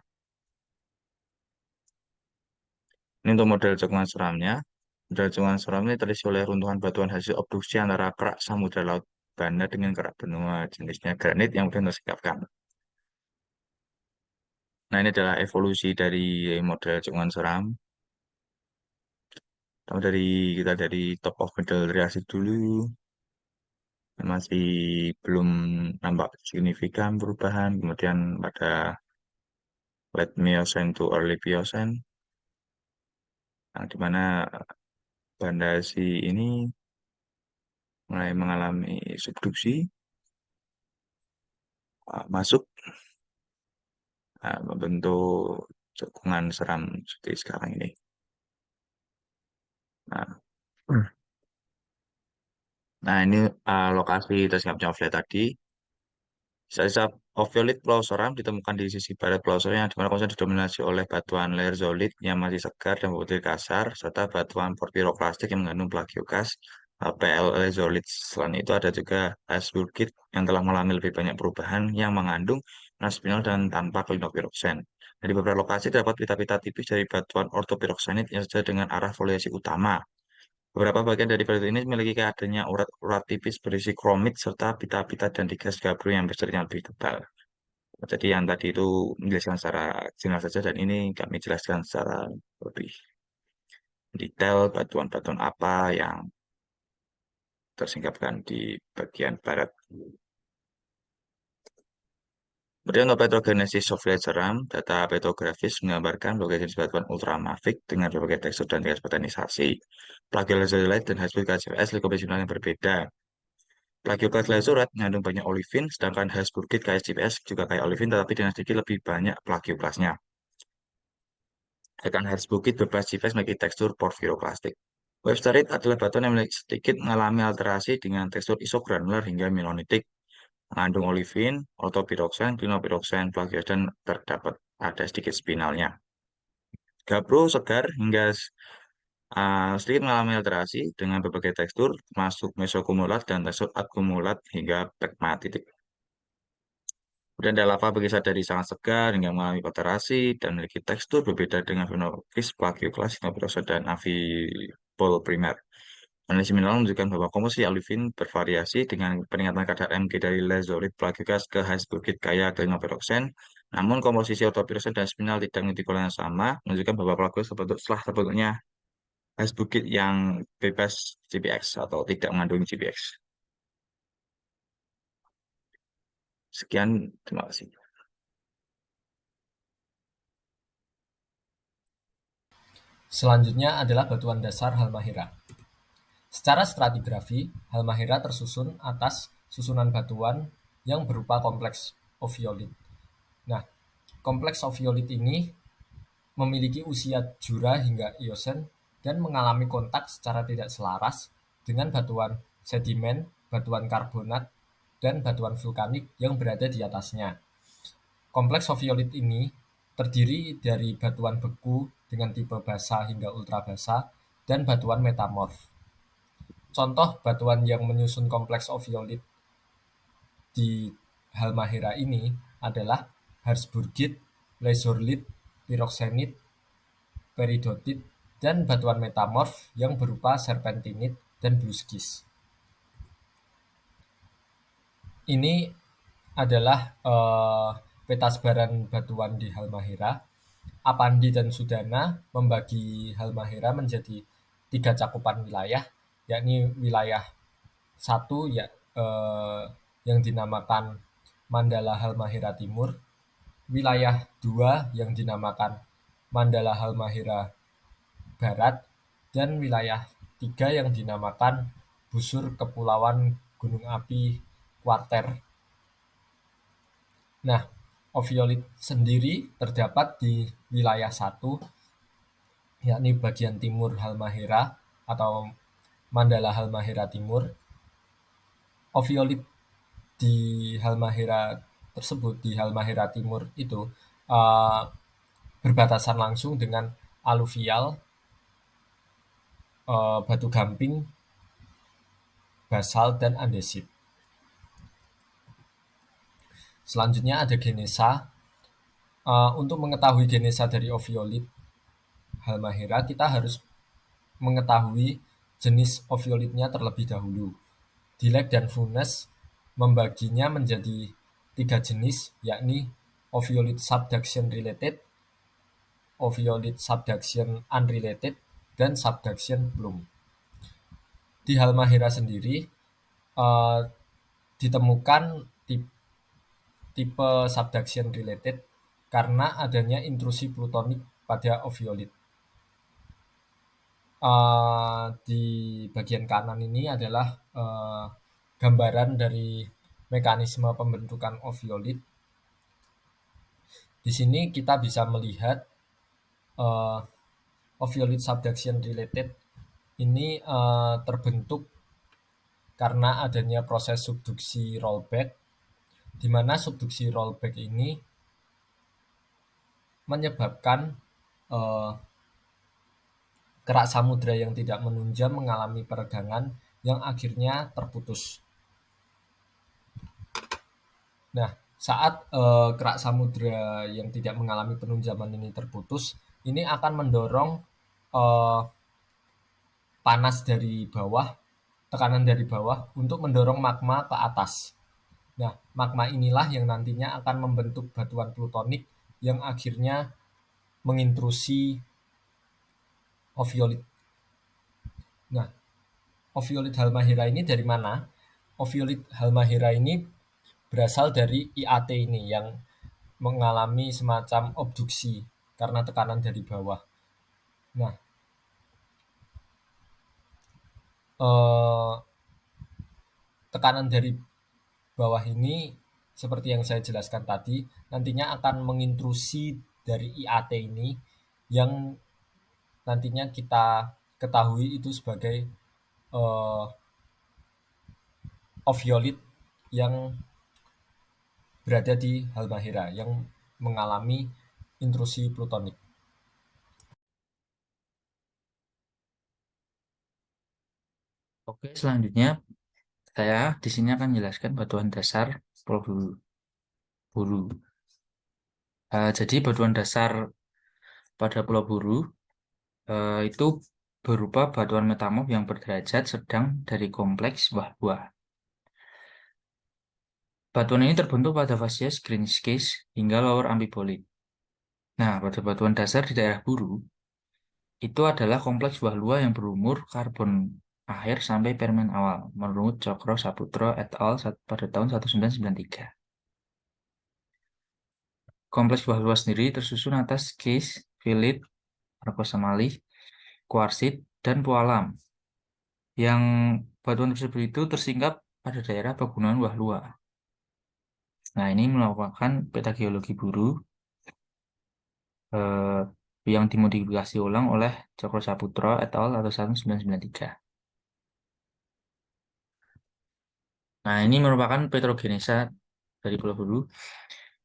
Ini untuk model cekungan seramnya. Model cekungan seram ini terisi oleh runtuhan batuan hasil obduksi antara kerak samudra laut Banda dengan kerak benua jenisnya granit yang kemudian tersikapkan. Nah, ini adalah evolusi dari model cekungan seram. Kita dari top of middle Triassic dulu, masih belum nampak signifikan perubahan. Kemudian pada late Miocene to early Pliocene, yang dimana Bandasi ini mulai mengalami subduksi, masuk, membentuk cekungan seram seperti sekarang ini. Nah, ini lokasi tersiapnya Ophiolite tadi. Sisa Ophiolite Pulau Seram ditemukan di sisi barat Pulau Seram yang dimana kawasan didominasi oleh batuan lerzolit yang masih segar dan berputih kasar, serta batuan porpiroklastik yang mengandung plagiogas HPL Lezolit. Selain itu ada juga Iceburgit yang telah mengalami lebih banyak perubahan yang mengandung non-spinol dan tanpa klinopiroksen. Di beberapa lokasi terdapat pita-pita tipis dari batuan ortopiroksanit yang sesuai dengan arah foliasi utama. Beberapa bagian dari batu ini memiliki adanya urat-urat tipis berisi kromit serta pita-pita dan digas gabro yang bercerita lebih tebal. Jadi yang tadi itu menjelaskan secara general saja dan ini kami jelaskan secara lebih detail batuan-batuan apa yang tersingkapkan di bagian barat. Kemudian untuk petrogenesis sulfide seram, data petrografis menggambarkan berbagai jenis batuan ultramafik dengan berbagai tekstur dan tingkat potensiasi. Plagiolazurite dan hasil KCS komposisi yang berbeda. Plagioklas lazurite mengandung banyak olivin, sedangkan Habsburgite KSCPS juga kaya olivin tetapi dengan sedikit lebih banyak plagioklasnya. Sedangkan Habsburgite berbasis CPS memiliki tekstur porfiroklastik. Websterite adalah batuan yang sedikit mengalami alterasi dengan tekstur isogranular hingga melanitik, mengandung olivin, ortopiroksen, klinopiroksen, plagios, dan terdapat ada sedikit spinalnya. Gabbro segar hingga sedikit mengalami alterasi dengan berbagai tekstur, termasuk mesokumulat dan tekstur akumulat hingga pegmatitik. Kemudian ada lava berkisar dari sangat segar hingga mengalami alterasi dan memiliki tekstur berbeda dengan fenokris, plagioklas, klinopiroksen, dan amfibol primer. Analisis mineral menunjukkan bahwa komposisi olivin bervariasi dengan peningkatan kadar Mg dari lezolit plagioklas ke Habsburgite kaya klinopiroksen. Namun komposisi ortopiroksen dan spinal tidak memiliki pola yang sama, menunjukkan bahwa plagioklas setelah terbentuknya Habsburgite yang bebas GPX atau tidak mengandung GPX. Sekian, terima kasih. Selanjutnya adalah batuan dasar Halmahera. Secara stratigrafi, Halmahera tersusun atas susunan batuan yang berupa kompleks ophiolite. Nah, kompleks ophiolite ini memiliki usia Jura hingga Eosen dan mengalami kontak secara tidak selaras dengan batuan sedimen, batuan karbonat, dan batuan vulkanik yang berada di atasnya. Kompleks ophiolite ini terdiri dari batuan beku dengan tipe basa hingga ultra basa dan batuan metamorf. Contoh batuan yang menyusun kompleks ophiolite di Halmahera ini adalah Habsburgite, Lazurite, Piroksenite, Peridotite, dan batuan metamorf yang berupa serpentinit dan blueskis. Ini adalah peta sebaran batuan di Halmahera. Apandi dan Sudana membagi Halmahera menjadi 3 cakupan wilayah, yakni wilayah 1 yang dinamakan Mandala Halmahera Timur, wilayah 2 yang dinamakan Mandala Halmahera Barat, dan wilayah 3 yang dinamakan Busur Kepulauan Gunung Api Kuarter. Nah, ophiolite sendiri terdapat di wilayah 1, yakni bagian timur Halmahera atau Mandala Halmahera Timur. Ophiolite di Halmahera tersebut, di Halmahera Timur itu berbatasan langsung dengan aluvial, batu gamping, basalt, dan andesit. Selanjutnya ada genesa. Untuk mengetahui genesa dari ophiolite Halmahera, kita harus mengetahui jenis ophiolitnya terlebih dahulu. Dillek dan Funes membaginya menjadi 3 jenis, yakni ophiolite subduction related, ophiolite subduction unrelated, dan subduction plum. Di Halmahera sendiri ditemukan tipe subduction related karena adanya intrusi plutonik pada ophiolite. Di bagian kanan ini adalah gambaran dari mekanisme pembentukan ophiolite. Di sini kita bisa melihat ophiolite subduction related ini terbentuk karena adanya proses subduksi rollback, di mana subduksi rollback ini menyebabkan kerak samudra yang tidak menunjam mengalami peregangan yang akhirnya terputus. Nah, saat kerak samudra yang tidak mengalami penunjaman ini terputus, ini akan mendorong panas dari bawah, tekanan dari bawah untuk mendorong magma ke atas. Nah, magma inilah yang nantinya akan membentuk batuan plutonik yang akhirnya mengintrusi oviolit. Nah, oviolit Halmahera ini dari mana? Oviolit Halmahera ini berasal dari IAT ini yang mengalami semacam obduksi karena tekanan dari bawah. Nah, tekanan dari bawah ini seperti yang saya jelaskan tadi, nantinya akan mengintrusi dari IAT ini yang nantinya kita ketahui itu sebagai oviolit yang berada di Halmahera yang mengalami intrusi plutonik. Oke, selanjutnya saya di sini akan menjelaskan batuan dasar Pulau Buru. Jadi batuan dasar pada Pulau Buru itu berupa batuan metamorf yang berderajat sedang dari kompleks buah-buah. Batuan ini terbentuk pada fasies greenscase hingga lower amphibolite. Nah, pada batuan dasar di daerah Buru itu adalah kompleks buah luar yang berumur karbon akhir sampai permen awal menurut Cokro Saputro et al. Pada tahun 1993. Kompleks buah luar sendiri tersusun atas case, filit, argosamalih, kuarsit, dan pualam. Yang batuan tersebut itu tersingkap pada daerah pegunungan buah luar. Nah, ini merupakan peta geologi Buru yang dimodifikasi ulang oleh Cokro Saputro et al. Atau 1993. Nah, ini merupakan petrogenesa dari Pulau Buru.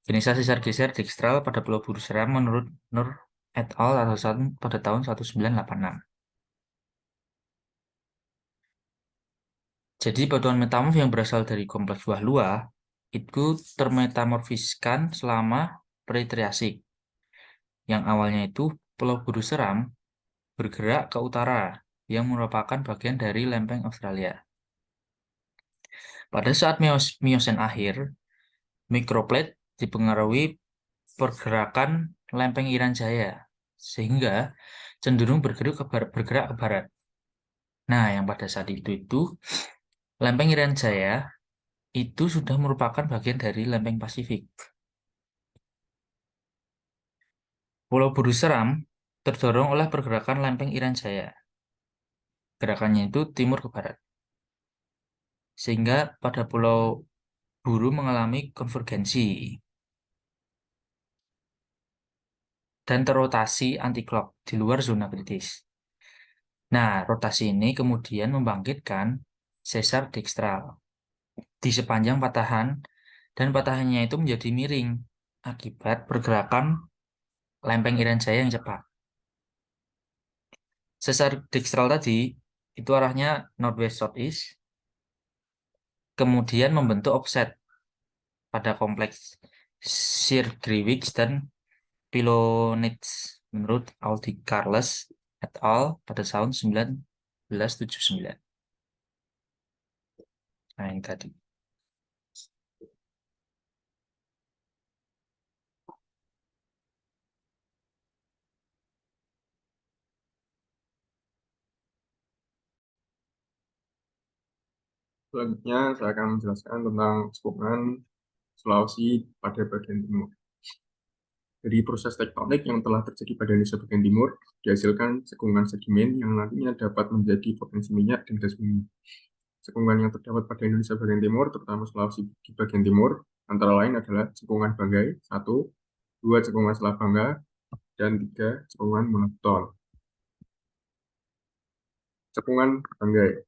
Genesa sesar geser dekstral pada Pulau Buru Seram menurut Nur et al. Pada tahun 1986. Jadi batuan metamorf yang berasal dari kompleks buah luar itu termetamorfiskan selama pre-triasik. Yang awalnya itu Pulau Buru Seram bergerak ke utara yang merupakan bagian dari lempeng Australia. Pada saat Miosen akhir, mikroplate dipengaruhi pergerakan lempeng Irian Jaya sehingga cenderung bergerak ke barat. Nah, yang pada saat itu lempeng Irian Jaya itu sudah merupakan bagian dari lempeng Pasifik. Pulau Buru Seram terdorong oleh pergerakan lempeng Irian Jaya. Gerakannya itu timur ke barat. Sehingga pada Pulau Buru mengalami konvergensi dan terrotasi anti-clock di luar zona kritis. Nah, rotasi ini kemudian membangkitkan sesar dekstral di sepanjang patahan dan patahannya itu menjadi miring akibat pergerakan lempeng Irian Jaya yang cepat. Sesar dekstral tadi itu arahnya northwest southeast, kemudian membentuk offset pada kompleks Shear-Greaves dan Pilonitz menurut Aldi Carles et al. Pada tahun 1979. Nah, ini tadi. Selanjutnya saya akan menjelaskan tentang cekungan Sulawesi pada bagian timur. Dari proses tektonik yang telah terjadi pada Indonesia bagian timur, dihasilkan cekungan sedimen yang nantinya dapat menjadi potensi minyak dan gas bumi. Cekungan yang terdapat pada Indonesia bagian timur, terutama Sulawesi di bagian timur, antara lain adalah cekungan Banggai, 1, 2 cekungan Selat Bangka, dan 3 cekungan Monoton. Cekungan Banggai.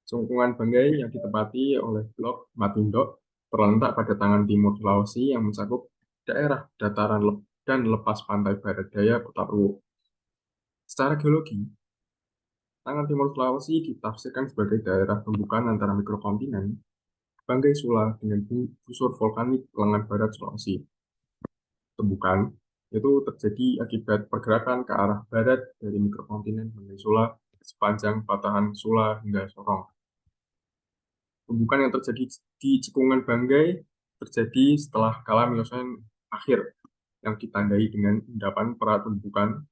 Cekungan Banggai yang ditempati oleh blok Matindok terletak pada tangan timur Sulawesi yang mencakup daerah dataran dan lepas pantai barat daya Kota Ruwo. Secara geologi, Tangan Timur Sulawesi ditafsirkan sebagai daerah tumbukan antara mikrokontinen Banggai Sula dengan busur vulkanik lengan barat Sulawesi. Tumbukan itu terjadi akibat pergerakan ke arah barat dari mikrokontinen Banggai Sula sepanjang patahan Sula hingga Sorong. Tumbukan yang terjadi di cekungan Banggai terjadi setelah kala Miocene akhir yang ditandai dengan endapan pratumbukan,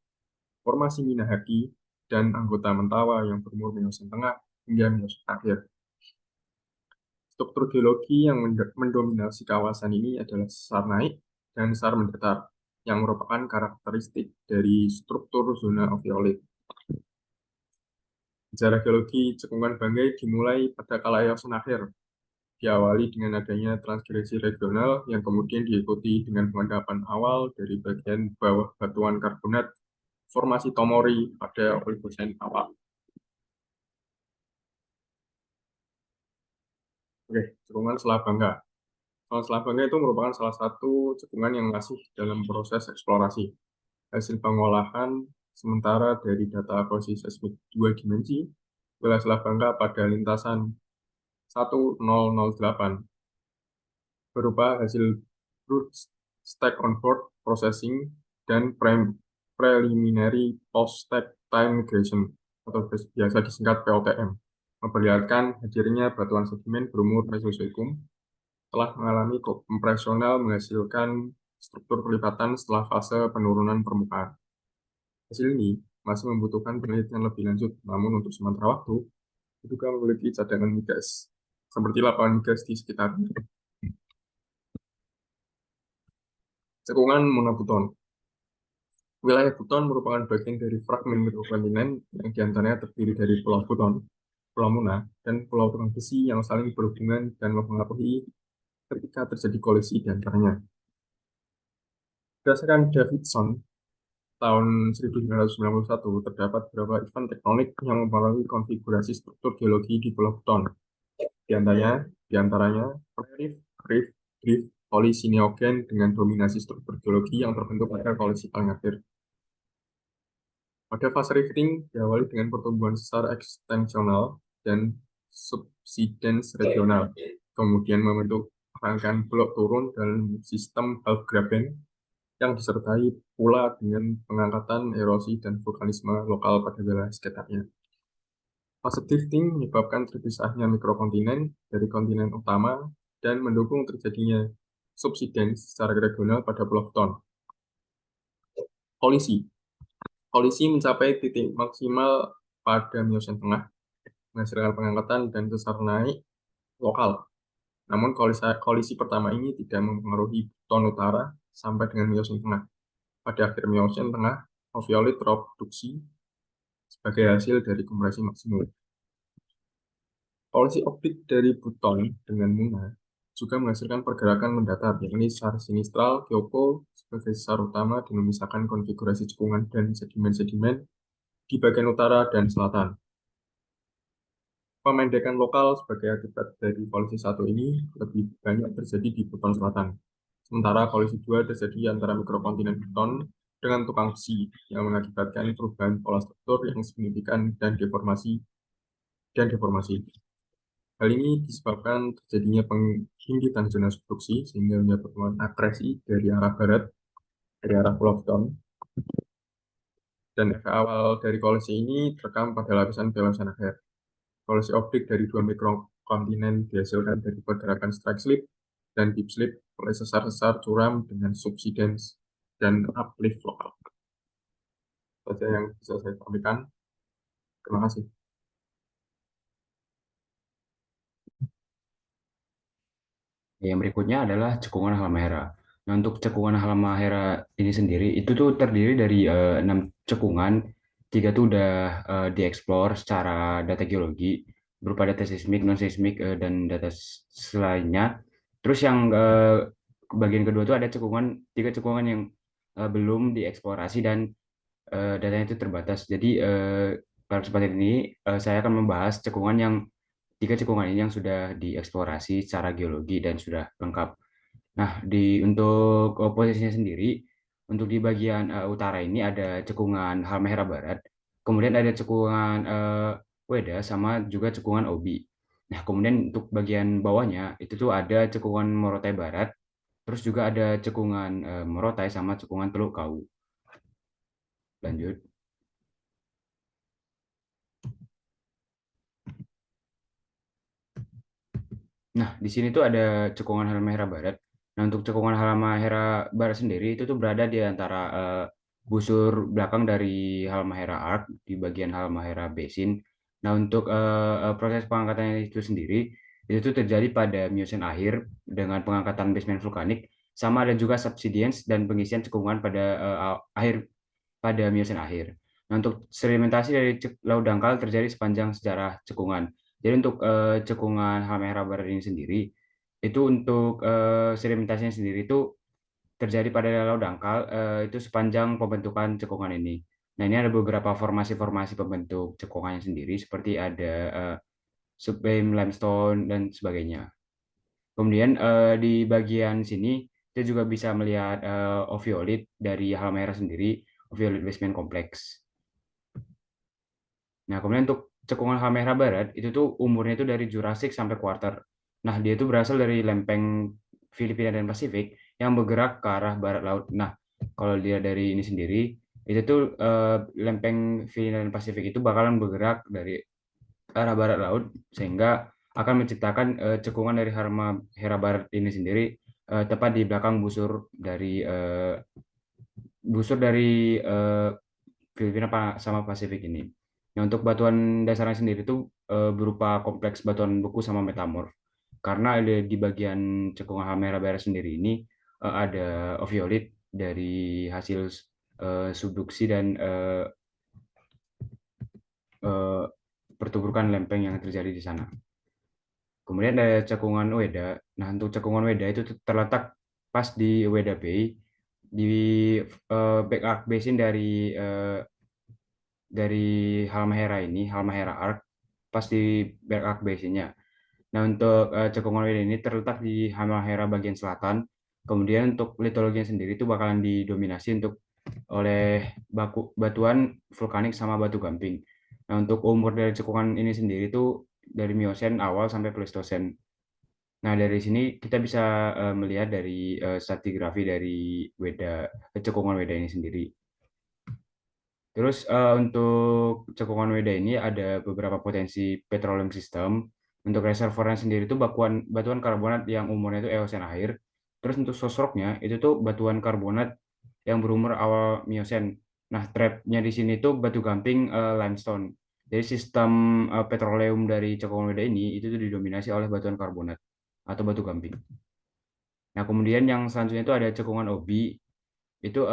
formasi Minahaki, dan anggota Mentawa yang berumur Miocene tengah hingga Miocene akhir. Struktur geologi yang mendominasi kawasan ini adalah sesar naik dan sesar mendatar, yang merupakan karakteristik dari struktur zona oviolit. Sejarah geologi cekungan Banggai dimulai pada kala Eocene akhir, diawali dengan adanya transgresi regional yang kemudian diikuti dengan pengendapan awal dari bagian bawah batuan karbonat formasi Tomori pada Oligocene awal. Oke, cekungan Selat Bangka. Selat Bangka itu merupakan salah satu cekungan yang masih dalam proses eksplorasi. Hasil pengolahan sementara dari data akuisisi seismik 2 dimensi wilayah Selat Bangka pada lintasan 1008 berupa hasil root stack on-board processing dan preliminary post-stack time migration atau biasa disingkat POTM, memperlihatkan hadirnya batuan sedimen berumur Mesozoikum telah mengalami kompresional menghasilkan struktur pelipatan setelah fase penurunan permukaan. Hasil ini masih membutuhkan penelitian lebih lanjut, namun untuk sementara waktu diduga memiliki cadangan migas seperti lapangan migas di sekitarnya. Cekungan Muna Buton. Wilayah Buton merupakan bagian dari fragmen mikrokontinen yang diantaranya terdiri dari Pulau Buton, Pulau Muna, dan Pulau Tukang Besi yang saling berhubungan dan mempengaruhi ketika terjadi kolisi di antaranya. Berdasarkan Davidson, tahun 1991 terdapat beberapa event tektonik yang mempengaruhi konfigurasi struktur geologi di Pulau Buton. Di antaranya Rift, Drift, kolisi neogen dengan dominasi struktur geologi yang terbentuk pada kolisi paling akhir. Pada fase rifting diawali dengan pertumbuhan sesar ekstensional dan subsidence regional, kemudian membentuk rangkaian blok turun dalam sistem half graben yang disertai pula dengan pengangkatan erosi dan vulkanisme lokal pada wilayah sekitarnya. Fase drifting menyebabkan terpisahnya mikrokontinen dari kontinen utama dan mendukung terjadinya subsidence secara regional pada Pulau Buton. Kolisi mencapai titik maksimal pada Miocene tengah, menghasilkan pengangkatan dan sesar naik lokal. Namun kolisi pertama ini tidak mempengaruhi Buton Utara sampai dengan Miocene tengah. Pada akhir Miocene tengah, oviolit terproduksi sebagai hasil dari kompresi maksimum. Kolisi optik dari Buton dengan Muna juga menghasilkan pergerakan mendatar, yakni sesar sinistral Kyoko sebagai sesar utama dan memisahkan konfigurasi cekungan dan sedimen-sedimen di bagian utara dan selatan. Pemendekan lokal sebagai akibat dari kolisi 1 ini lebih banyak terjadi di Buton Selatan, sementara kolisi 2 terjadi antara mikrokontinen Buton dengan Tukang Besi yang mengakibatkan perubahan pola struktur yang signifikan dan deformasi. Hal ini disebabkan terjadinya penghimpitan zona subduksi sehingga menyebabkan akresi dari arah barat, dari arah Pulau Buton. Dan efek awal dari kolisi ini terekam pada lapisan Miocene akhir. Kolisi optik dari dua mikrokontinen dihasilkan dari pergerakan strike slip dan dip slip oleh sesar-sesar curam dengan subsidence dan uplift lokal. Itu saja yang bisa saya sampaikan. Terima kasih. Yang berikutnya adalah cekungan Halmahera. Nah, untuk cekungan Halmahera ini sendiri itu tuh terdiri dari 6 cekungan. 3 tuh udah dieksplor secara data geologi berupa data seismik, non seismik dan data lainnya. Terus yang bagian kedua tuh ada 3 cekungan yang belum dieksplorasi dan datanya itu terbatas. Jadi pada kesempatan ini saya akan membahas 3 cekungan ini yang sudah dieksplorasi secara geologi dan sudah lengkap. Nah, untuk posisinya sendiri, untuk di bagian utara ini ada cekungan Halmahera Barat Kemudian ada cekungan Weda sama juga cekungan Obi. Nah, kemudian untuk bagian bawahnya itu tuh ada cekungan Morotai Barat, terus juga ada cekungan Morotai sama cekungan Teluk Kau. Lanjut. Nah, di sini tuh ada cekungan Halmahera Barat. Nah, untuk cekungan Halmahera Barat sendiri itu tuh berada di antara busur belakang dari Halmahera Arc di bagian Halmahera Basin. Nah, untuk proses pengangkatannya itu sendiri itu tuh terjadi pada Miocene akhir dengan pengangkatan basement vulkanik, sama ada juga subsidence dan pengisian cekungan pada akhir pada Miocene akhir. Nah, untuk sedimentasi dari laut dangkal terjadi sepanjang sejarah cekungan. Jadi untuk cekungan Halmahera Barat ini sendiri, itu untuk sedimentasinya sendiri itu terjadi pada laut dangkal itu sepanjang pembentukan cekungan ini. Nah, ini ada beberapa formasi-formasi pembentuk cekungannya sendiri, seperti ada sublime limestone dan sebagainya. Kemudian di bagian sini kita juga bisa melihat ophiolite dari Halmahera sendiri, ophiolite basement complex. Nah, kemudian untuk cekungan Halmahera Barat itu tuh umurnya itu dari Jurassic sampai Quarter. Nah, dia itu berasal dari lempeng Filipina dan Pasifik yang bergerak ke arah barat laut. Nah, kalau dilihat dari ini sendiri, itu tuh lempeng Filipina dan Pasifik itu bakalan bergerak dari arah barat laut sehingga akan menciptakan cekungan dari Halmahera Barat ini sendiri tepat di belakang busur dari Filipina sama Pasifik ini. Nah, untuk batuan dasarnya sendiri itu berupa kompleks batuan beku sama metamorf. Karena ada di bagian cekungan Halmahera Barat sendiri ini ada ophiolite dari hasil subduksi dan pertuburan lempeng yang terjadi di sana. Kemudian ada cekungan Weda. Nah, untuk cekungan Weda itu terletak pas di Weda Bay di back arc basin dari Halmahera Arc, pas di back arc basinnya. Nah, untuk cekungan Weda ini terletak di Halmahera bagian selatan. Kemudian untuk litologinya sendiri itu bakalan didominasi oleh batuan vulkanik sama batu gamping. Nah, untuk umur dari cekungan ini sendiri itu dari Miocene awal sampai Pleistosen. Nah, dari sini kita bisa melihat dari stratigrafi dari cekungan Weda ini sendiri. Terus untuk cekungan Weda ini ada beberapa potensi petroleum system. Untuk reservoirnya sendiri itu batuan karbonat yang umurnya itu Eosen akhir. Terus untuk source rock-nya itu tuh batuan karbonat yang berumur awal Miocene. Nah, trap-nya di sini tuh batu gamping limestone. Jadi sistem petroleum dari cekungan Weda ini itu tuh didominasi oleh batuan karbonat atau batu gamping. Nah, kemudian yang selanjutnya itu ada cekungan Obi. Itu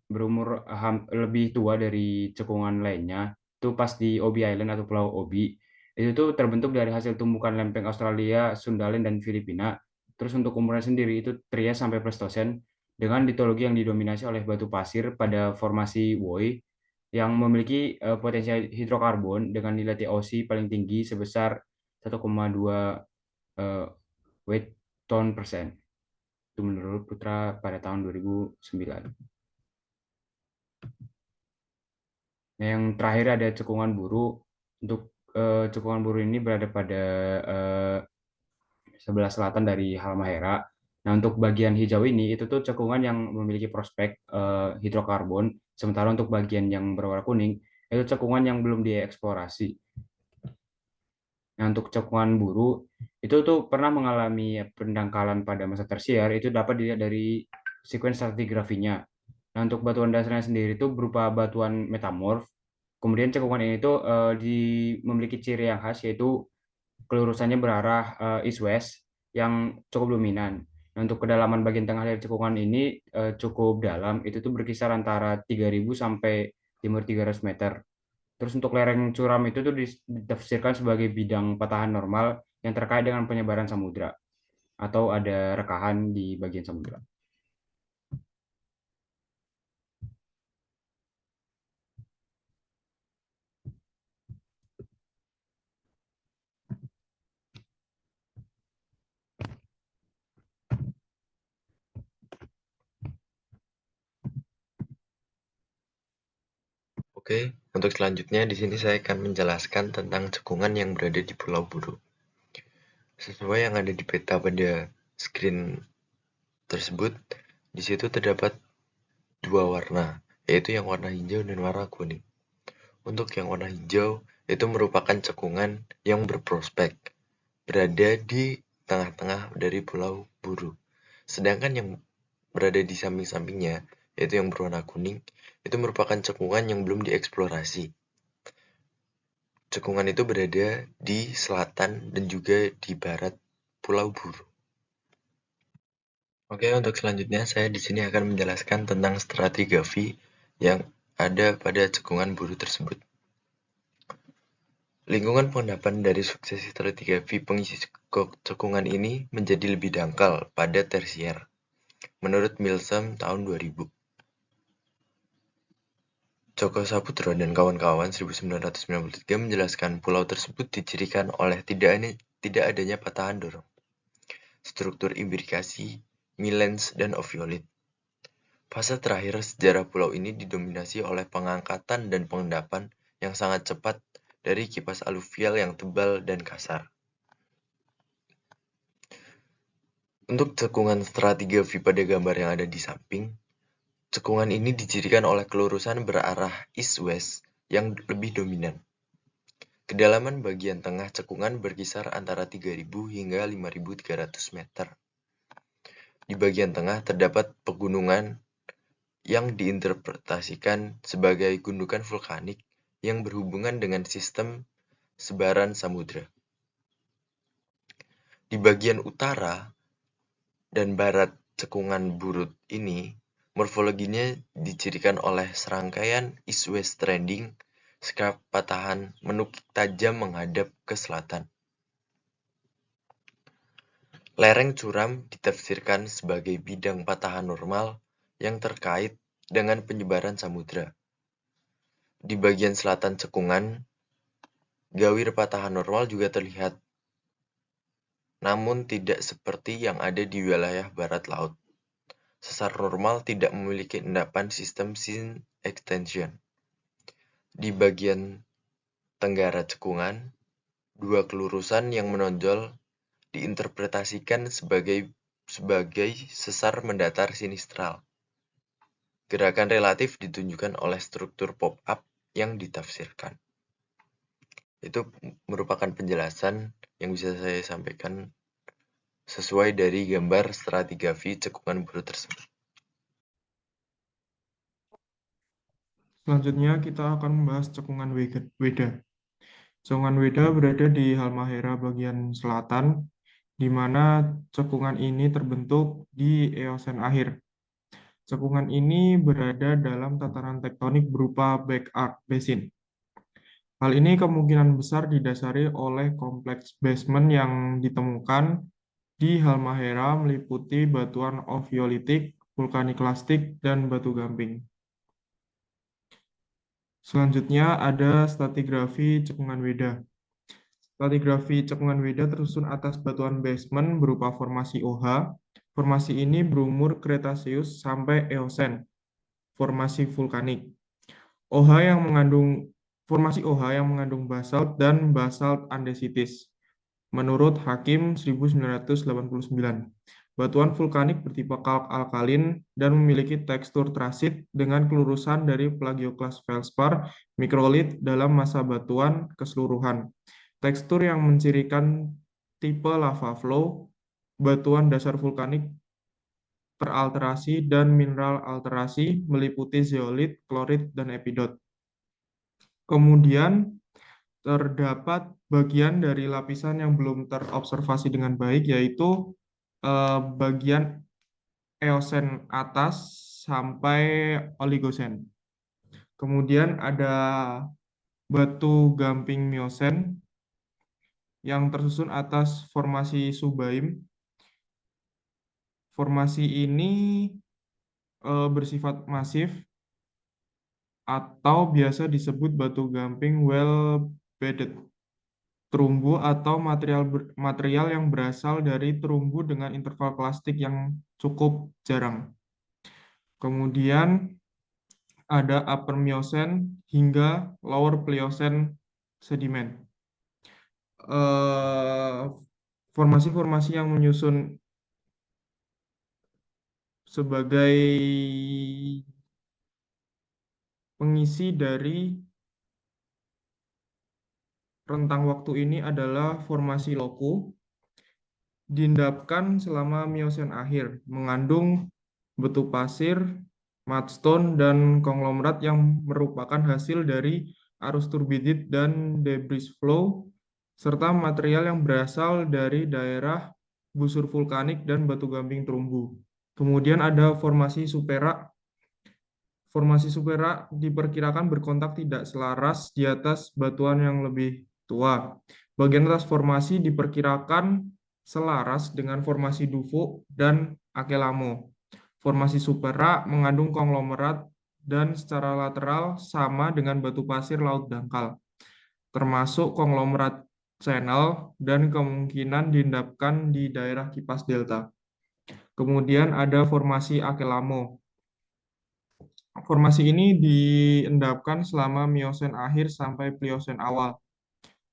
berumur lebih tua dari cekungan lainnya. Itu pas di Obi Island atau Pulau Obi. Itu tuh terbentuk dari hasil tumbukan lempeng Australia, Sundaland, dan Filipina. Terus untuk umurnya sendiri itu Trias sampai Pleistosen dengan litologi yang didominasi oleh batu pasir pada formasi Woi yang memiliki potensi hidrokarbon dengan nilai TOC paling tinggi sebesar 1,2 weight ton persen. Itu menurut Putra pada tahun 2009. Nah, yang terakhir ada cekungan buru. Untuk cekungan buru ini berada pada sebelah selatan dari Halmahera. Nah, untuk bagian hijau ini itu tuh cekungan yang memiliki prospek hidrokarbon, sementara untuk bagian yang berwarna kuning itu cekungan yang belum dieksplorasi. Nah, untuk cekungan buru itu tuh pernah mengalami pendangkalan pada masa tersier, itu dapat dilihat dari sequence stratigrafinya. Nah, untuk batuan dasarnya sendiri itu berupa batuan metamorf. Kemudian cekungan ini tuh memiliki ciri yang khas, yaitu kelurusannya berarah east-west yang cukup dominan. Nah, untuk kedalaman bagian tengah dari cekungan ini cukup dalam, itu tuh berkisar antara 3.000 sampai 5.300 meter. Terus untuk lereng curam itu tuh ditafsirkan sebagai bidang patahan normal yang terkait dengan penyebaran samudra atau ada rekahan di bagian samudra. Oke, Untuk selanjutnya, di sini saya akan menjelaskan tentang cekungan yang berada di Pulau Buru. Sesuai yang ada di peta pada screen tersebut, di situ terdapat dua warna, yaitu yang warna hijau dan warna kuning. Untuk yang warna hijau, itu merupakan cekungan yang berprospek, berada di tengah-tengah dari Pulau Buru. Sedangkan yang berada di samping-sampingnya, yaitu yang berwarna kuning, itu merupakan cekungan yang belum dieksplorasi. Cekungan itu berada di selatan dan juga di barat Pulau Buru. Oke, untuk selanjutnya saya di sini akan menjelaskan tentang stratigrafi yang ada pada cekungan Buru tersebut. Lingkungan pengendapan dari suksesi stratigrafi pengisi cekungan ini menjadi lebih dangkal pada tersier, menurut Milsom tahun 2000. Joko Saputro dan kawan-kawan 1993 menjelaskan pulau tersebut dicirikan oleh tidak adanya patahan dorong, struktur imbrikasi, milens, dan oviolit. Fase terakhir sejarah pulau ini didominasi oleh pengangkatan dan pengendapan yang sangat cepat dari kipas aluvial yang tebal dan kasar. Untuk cekungan stratigrafi pada gambar yang ada di samping, cekungan ini dicirikan oleh kelurusan berarah east-west yang lebih dominan. Kedalaman bagian tengah cekungan berkisar antara 3.000 hingga 5.300 meter. Di bagian tengah terdapat pegunungan yang diinterpretasikan sebagai gundukan vulkanik yang berhubungan dengan sistem sebaran samudra. Di bagian utara dan barat cekungan Buru ini, morfologinya dicirikan oleh serangkaian east-west trending, scarp patahan menukik tajam menghadap ke selatan. Lereng curam ditafsirkan sebagai bidang patahan normal yang terkait dengan penyebaran samudra. Di bagian selatan cekungan, gawir patahan normal juga terlihat, namun tidak seperti yang ada di wilayah barat laut. Sesar normal tidak memiliki endapan sistem sin extension. Di bagian tenggara cekungan, dua kelurusan yang menonjol diinterpretasikan sebagai sesar mendatar sinistral. Gerakan relatif ditunjukkan oleh struktur pop-up yang ditafsirkan. Itu merupakan penjelasan yang bisa saya sampaikan sesuai dari gambar stratigrafi cekungan Buru tersebut. Selanjutnya kita akan membahas cekungan Weda. Cekungan Weda berada di Halmahera bagian selatan, di mana cekungan ini terbentuk di Eosen akhir. Cekungan ini berada dalam tataran tektonik berupa back arc basin. Hal ini kemungkinan besar didasari oleh kompleks basement yang ditemukan di Halmahera meliputi batuan oviolitik, vulkaniklastik, dan batu gamping. Selanjutnya ada stratigrafi cekungan Weda. Stratigrafi cekungan Weda tersusun atas batuan basement berupa formasi OH. Formasi ini berumur Cretaceous sampai Eosen. Formasi vulkanik. Formasi OH yang mengandung basalt dan basalt andesitis. Menurut Hakim 1989, batuan vulkanik bertipe kalk alkalin dan memiliki tekstur trasit dengan kelurusan dari plagioklas feldspar mikrolit dalam masa batuan keseluruhan. Tekstur yang mencirikan tipe lava flow, batuan dasar vulkanik teralterasi dan mineral alterasi meliputi zeolit, klorit, dan epidot. Kemudian terdapat bagian dari lapisan yang belum terobservasi dengan baik, yaitu bagian Eosen atas sampai Oligosen. Kemudian ada batu gamping Miosen yang tersusun atas formasi Subaim. Formasi ini bersifat masif atau biasa disebut batu gamping well-bedded. Terumbu atau material yang berasal dari terumbu dengan interval klastik yang cukup jarang. Kemudian ada Upper Miocene hingga Lower Pliocene sedimen. Formasi-formasi yang menyusun sebagai pengisi dari rentang waktu ini adalah formasi loku, diendapkan selama Miocene akhir, mengandung batu pasir, mudstone, dan konglomerat yang merupakan hasil dari arus turbidit dan debris flow, serta material yang berasal dari daerah busur vulkanik dan batu gamping terumbu. Kemudian ada formasi supera. Formasi supera diperkirakan berkontak tidak selaras di atas batuan yang lebih tua. Bagian atas formasi diperkirakan selaras dengan formasi Dufo dan Akelamo. Formasi supera mengandung konglomerat dan secara lateral sama dengan batu pasir laut dangkal, termasuk konglomerat channel dan kemungkinan diendapkan di daerah kipas delta. Kemudian ada formasi Akelamo. Formasi ini diendapkan selama Miocene akhir sampai Pliocene awal.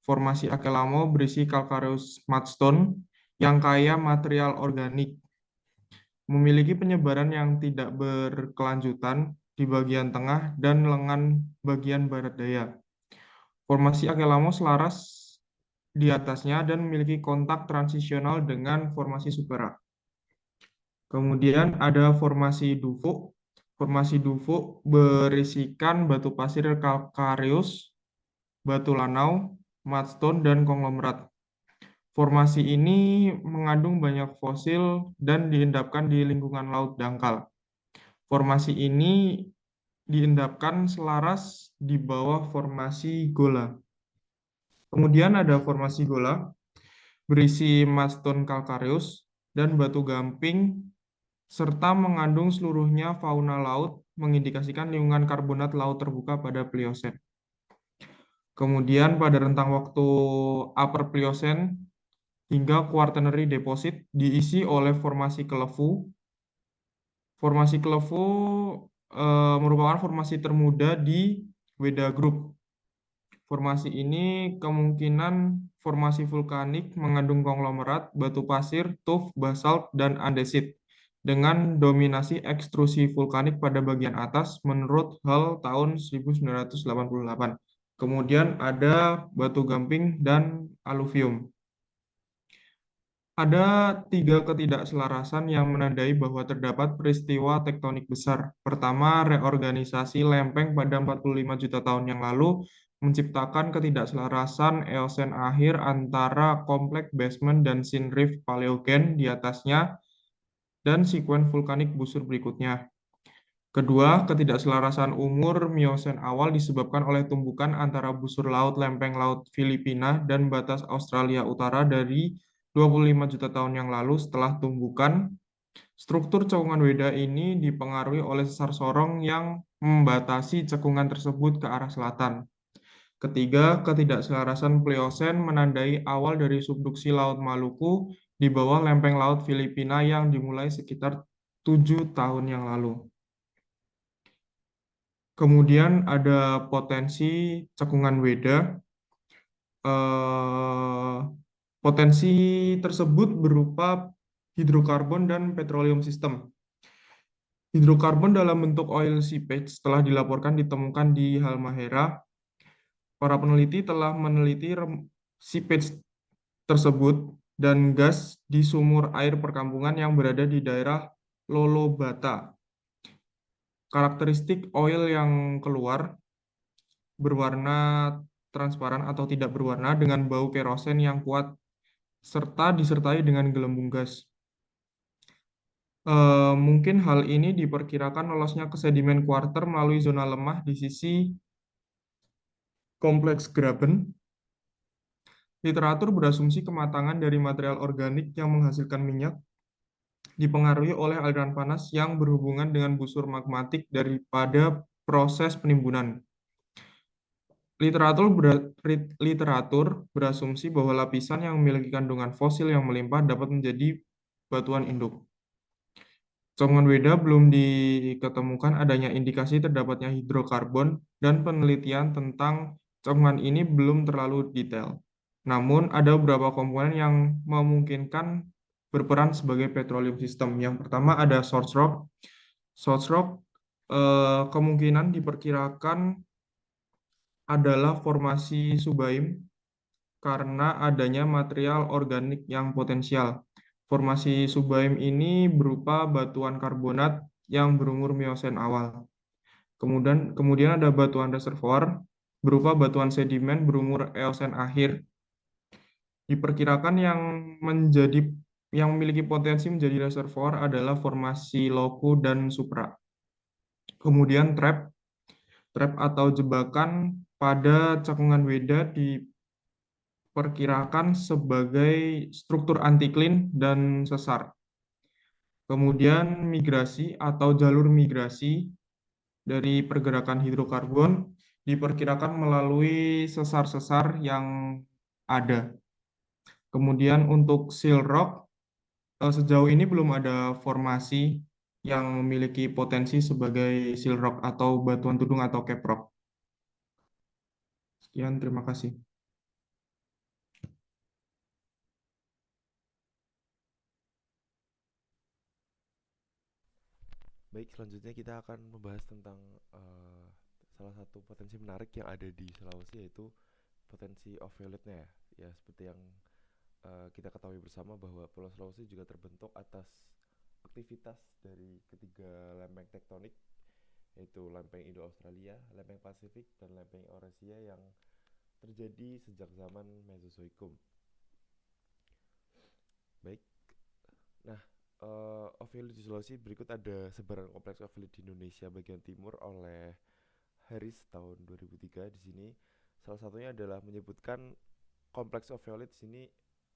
Formasi Akelamo berisi calcareous mudstone yang kaya material organik, memiliki penyebaran yang tidak berkelanjutan di bagian tengah dan lengan bagian barat daya. Formasi Akelamo selaras di atasnya dan memiliki kontak transisional dengan formasi supera. Kemudian ada formasi Dufo. Formasi Dufo berisikan batu pasir calcareous, batu lanau, mudstone, dan konglomerat. Formasi ini mengandung banyak fosil dan diendapkan di lingkungan laut dangkal. Formasi ini diendapkan selaras di bawah formasi Gola. Kemudian ada formasi Gola, berisi mudstone calcareous dan batu gamping, serta mengandung seluruhnya fauna laut, mengindikasikan lingkungan karbonat laut terbuka pada Pliocene. Kemudian pada rentang waktu Upper Pliocene hingga Quaternary Deposit diisi oleh formasi Kelevu. Formasi Kelevu merupakan formasi termuda di Weda Group. Formasi ini kemungkinan formasi vulkanik mengandung konglomerat, batu pasir, tuff, basalt, dan andesit, dengan dominasi ekstrusi vulkanik pada bagian atas menurut Hall tahun 1988. Kemudian ada batu gamping dan aluvium. Ada 3 ketidakselarasan yang menandai bahwa terdapat peristiwa tektonik besar. Pertama, reorganisasi lempeng pada 45 juta tahun yang lalu menciptakan ketidakselarasan Eosen akhir antara kompleks basement dan Shin Rift Paleogen di atasnya dan sekuen vulkanik busur berikutnya. Kedua, ketidakselarasan umur Miocene awal disebabkan oleh tumbukan antara busur laut lempeng laut Filipina dan batas Australia Utara dari 25 juta tahun yang lalu. Setelah tumbukan, struktur cekungan Weda ini dipengaruhi oleh sesar sorong yang membatasi cekungan tersebut ke arah selatan. Ketiga, ketidakselarasan Pliocene menandai awal dari subduksi Laut Maluku di bawah lempeng laut Filipina yang dimulai sekitar 7 tahun yang lalu. Kemudian ada potensi cekungan Weda. Potensi tersebut berupa hidrokarbon dan petroleum system. Hidrokarbon dalam bentuk oil seepage telah dilaporkan ditemukan di Halmahera. Para peneliti telah meneliti seepage tersebut dan gas di sumur air perkampungan yang berada di daerah Lolobata. Karakteristik oil yang keluar berwarna transparan atau tidak berwarna dengan bau kerosen yang kuat serta disertai dengan gelembung gas. Mungkin hal ini diperkirakan lolosnya ke sedimen quarter melalui zona lemah di sisi kompleks graben. Literatur berasumsi kematangan dari material organik yang menghasilkan minyak dipengaruhi oleh aliran panas yang berhubungan dengan busur magmatik daripada proses penimbunan. Literatur berasumsi bahwa lapisan yang memiliki kandungan fosil yang melimpah dapat menjadi batuan induk. Cekungan beda belum diketemukan adanya indikasi terdapatnya hidrokarbon dan penelitian tentang cekungan ini belum terlalu detail. Namun ada beberapa komponen yang memungkinkan berperan sebagai petroleum system. Yang pertama ada source rock. Source rock kemungkinan diperkirakan adalah formasi subaim karena adanya material organik yang potensial. Formasi subaim ini berupa batuan karbonat yang berumur Miosen awal. Kemudian ada batuan reservoir berupa batuan sedimen berumur Eosen akhir. Diperkirakan yang memiliki potensi menjadi reservoir adalah formasi Loku dan Supra. Kemudian trap atau jebakan pada cekungan Weda diperkirakan sebagai struktur antiklin dan sesar. Kemudian migrasi atau jalur migrasi dari pergerakan hidrokarbon diperkirakan melalui sesar-sesar yang ada. Kemudian untuk seal rock, sejauh ini belum ada formasi yang memiliki potensi sebagai seal rock atau batuan tudung atau cap rock. Sekian, terima kasih. Baik, selanjutnya kita akan membahas tentang salah satu potensi menarik yang ada di Sulawesi, yaitu potensi ovioletnya ya. Ya, seperti yang kita ketahui bersama bahwa Pulau Sulawesi juga terbentuk atas aktivitas dari ketiga lempeng tektonik, yaitu lempeng Indo-Australia, lempeng Pasifik, dan lempeng Eurasia yang terjadi sejak zaman Mesozoikum. Baik, nah oviolet di Sulawesi, berikut ada sebaran kompleks oviolet di Indonesia bagian timur oleh Harris tahun 2003. Di sini salah satunya adalah menyebutkan kompleks oviolet di sini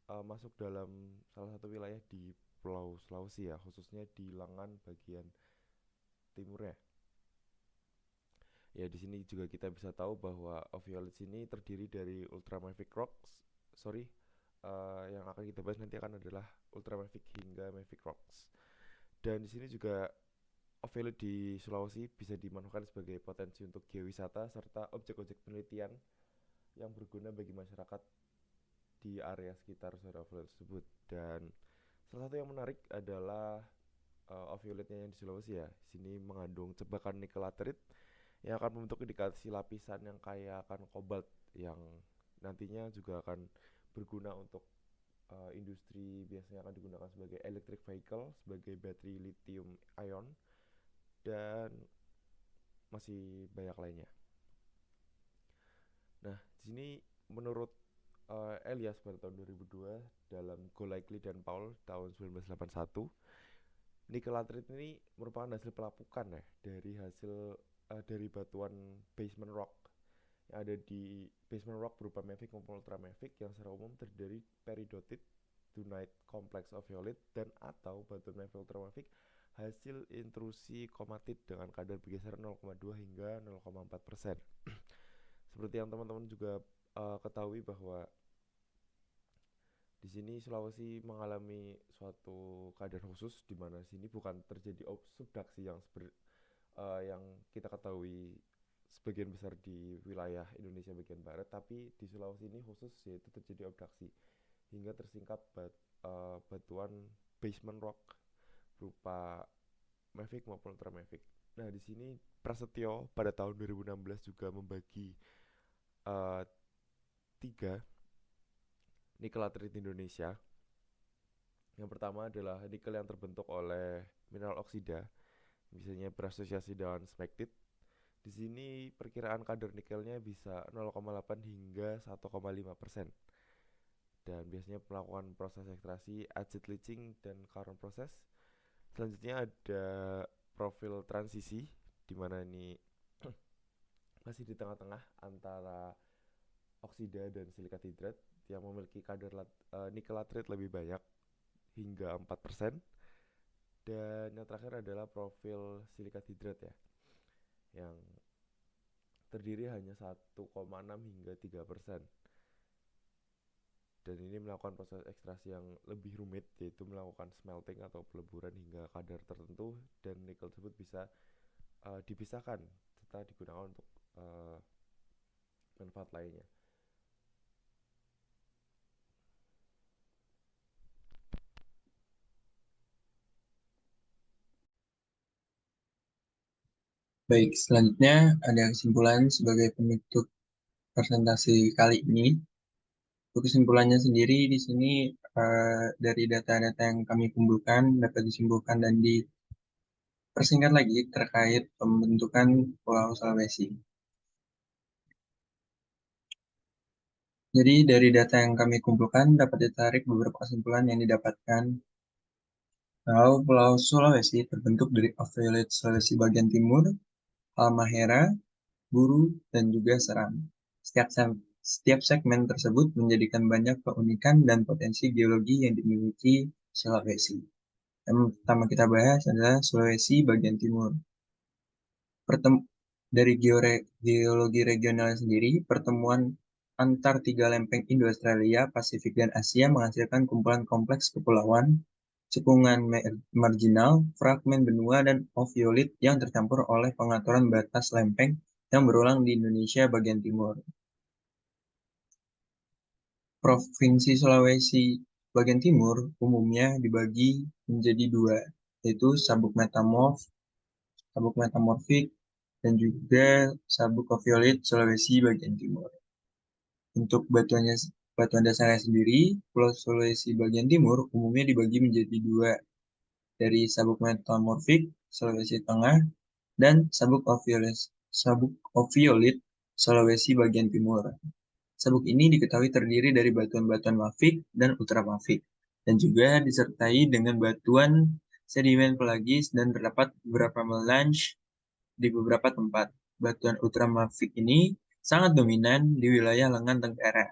masuk dalam salah satu wilayah di Pulau Sulawesi ya, khususnya di lengan bagian timurnya. Ya, di sini juga kita bisa tahu bahwa oviolet sini terdiri dari ultramafic rocks, yang akan kita bahas nanti akan adalah ultramafic hingga mafic rocks. Dan di sini juga oviolet di Sulawesi bisa dimanfaatkan sebagai potensi untuk geowisata serta objek-objek penelitian yang berguna bagi masyarakat di area sekitar zona oviolet tersebut. Dan salah satu yang menarik adalah ovioletnya yang di Sulawesi ya. Di sini mengandung cebakan nikel laterit yang akan membentuk indikasi lapisan yang kaya akan kobalt yang nantinya juga akan berguna untuk industri, biasanya akan digunakan sebagai electric vehicle, sebagai baterai lithium ion, dan masih banyak lainnya. Nah, di sini menurut Elias pada tahun 2002 dalam Go Likely dan Paul tahun 1981, nikel laterit ini merupakan hasil pelapukan ya dari batuan basement rock yang ada di basement rock berupa mafic maupun ultramafic yang secara umum terdiri peridotite, dunite, kompleks oviolet, dan atau batuan mafic ultramafic hasil intrusi komatit dengan kadar bergeser 0,2 hingga 0,4%. Seperti yang teman-teman juga ketahui bahwa di sini Sulawesi mengalami suatu keadaan khusus di mana sini bukan terjadi subduksi yang kita ketahui sebagian besar di wilayah Indonesia bagian barat, tapi di Sulawesi ini khusus yaitu terjadi abduksi hingga tersingkap batuan basement rock berupa mafic maupun ultramafic. Nah, di sini Prasetyo pada tahun 2016 juga membagi 3 nikel laterit di Indonesia. Yang pertama adalah nikel yang terbentuk oleh mineral oksida, misalnya berasosiasi dengan smectite. Di sini perkiraan kadar nikelnya bisa 0,8 hingga 1,5%. Dan biasanya melakukan proses ekstraksi, acid leaching, dan carbon proses. Selanjutnya ada profil transisi, di mana ini masih di tengah-tengah antara oksida dan silikat hidrat yang memiliki kadar nikel laterit lebih banyak hingga 4%. Dan yang terakhir adalah profil silikat hidrat ya, yang terdiri hanya 1,6 hingga 3%. dan ini melakukan proses ekstraksi yang lebih rumit, yaitu melakukan smelting atau peleburan hingga kadar tertentu, dan nikel tersebut bisa dipisahkan serta digunakan untuk manfaat lainnya. Baik, selanjutnya ada kesimpulan sebagai penutup presentasi kali ini. Untuk kesimpulannya sendiri di sini dari data-data yang kami kumpulkan dapat disimpulkan dan dipersingkat lagi terkait pembentukan Pulau Sulawesi. Jadi dari data yang kami kumpulkan dapat ditarik beberapa kesimpulan yang didapatkan kalau Pulau Sulawesi terbentuk dari Ophioid Sulawesi bagian timur, Halmahera, Buru, dan juga Seram. Setiap segmen tersebut menjadikan banyak keunikan dan potensi geologi yang dimiliki Sulawesi. Yang pertama kita bahas adalah Sulawesi bagian timur. Dari geologi regional sendiri, pertemuan antar 3 lempeng Indo-Australia, Pasifik, dan Asia menghasilkan kumpulan kompleks kepulauan, cekungan marginal, fragmen benua, dan ophiolit yang tercampur oleh pengaturan batas lempeng yang berulang di Indonesia bagian timur. Provinsi Sulawesi bagian timur umumnya dibagi menjadi 2, yaitu sabuk metamorfik, dan juga sabuk ophiolit Sulawesi bagian timur. Untuk batuan dasarnya sendiri, Pulau Sulawesi bagian timur umumnya dibagi menjadi 2, dari sabuk metamorfik Sulawesi Tengah dan sabuk ophiolit Sulawesi bagian timur. Sabuk ini diketahui terdiri dari batuan-batuan mafik dan ultramafik, dan juga disertai dengan batuan sedimen pelagis dan terdapat beberapa melange di beberapa tempat. Batuan ultramafik ini sangat dominan di wilayah lengan tenggara.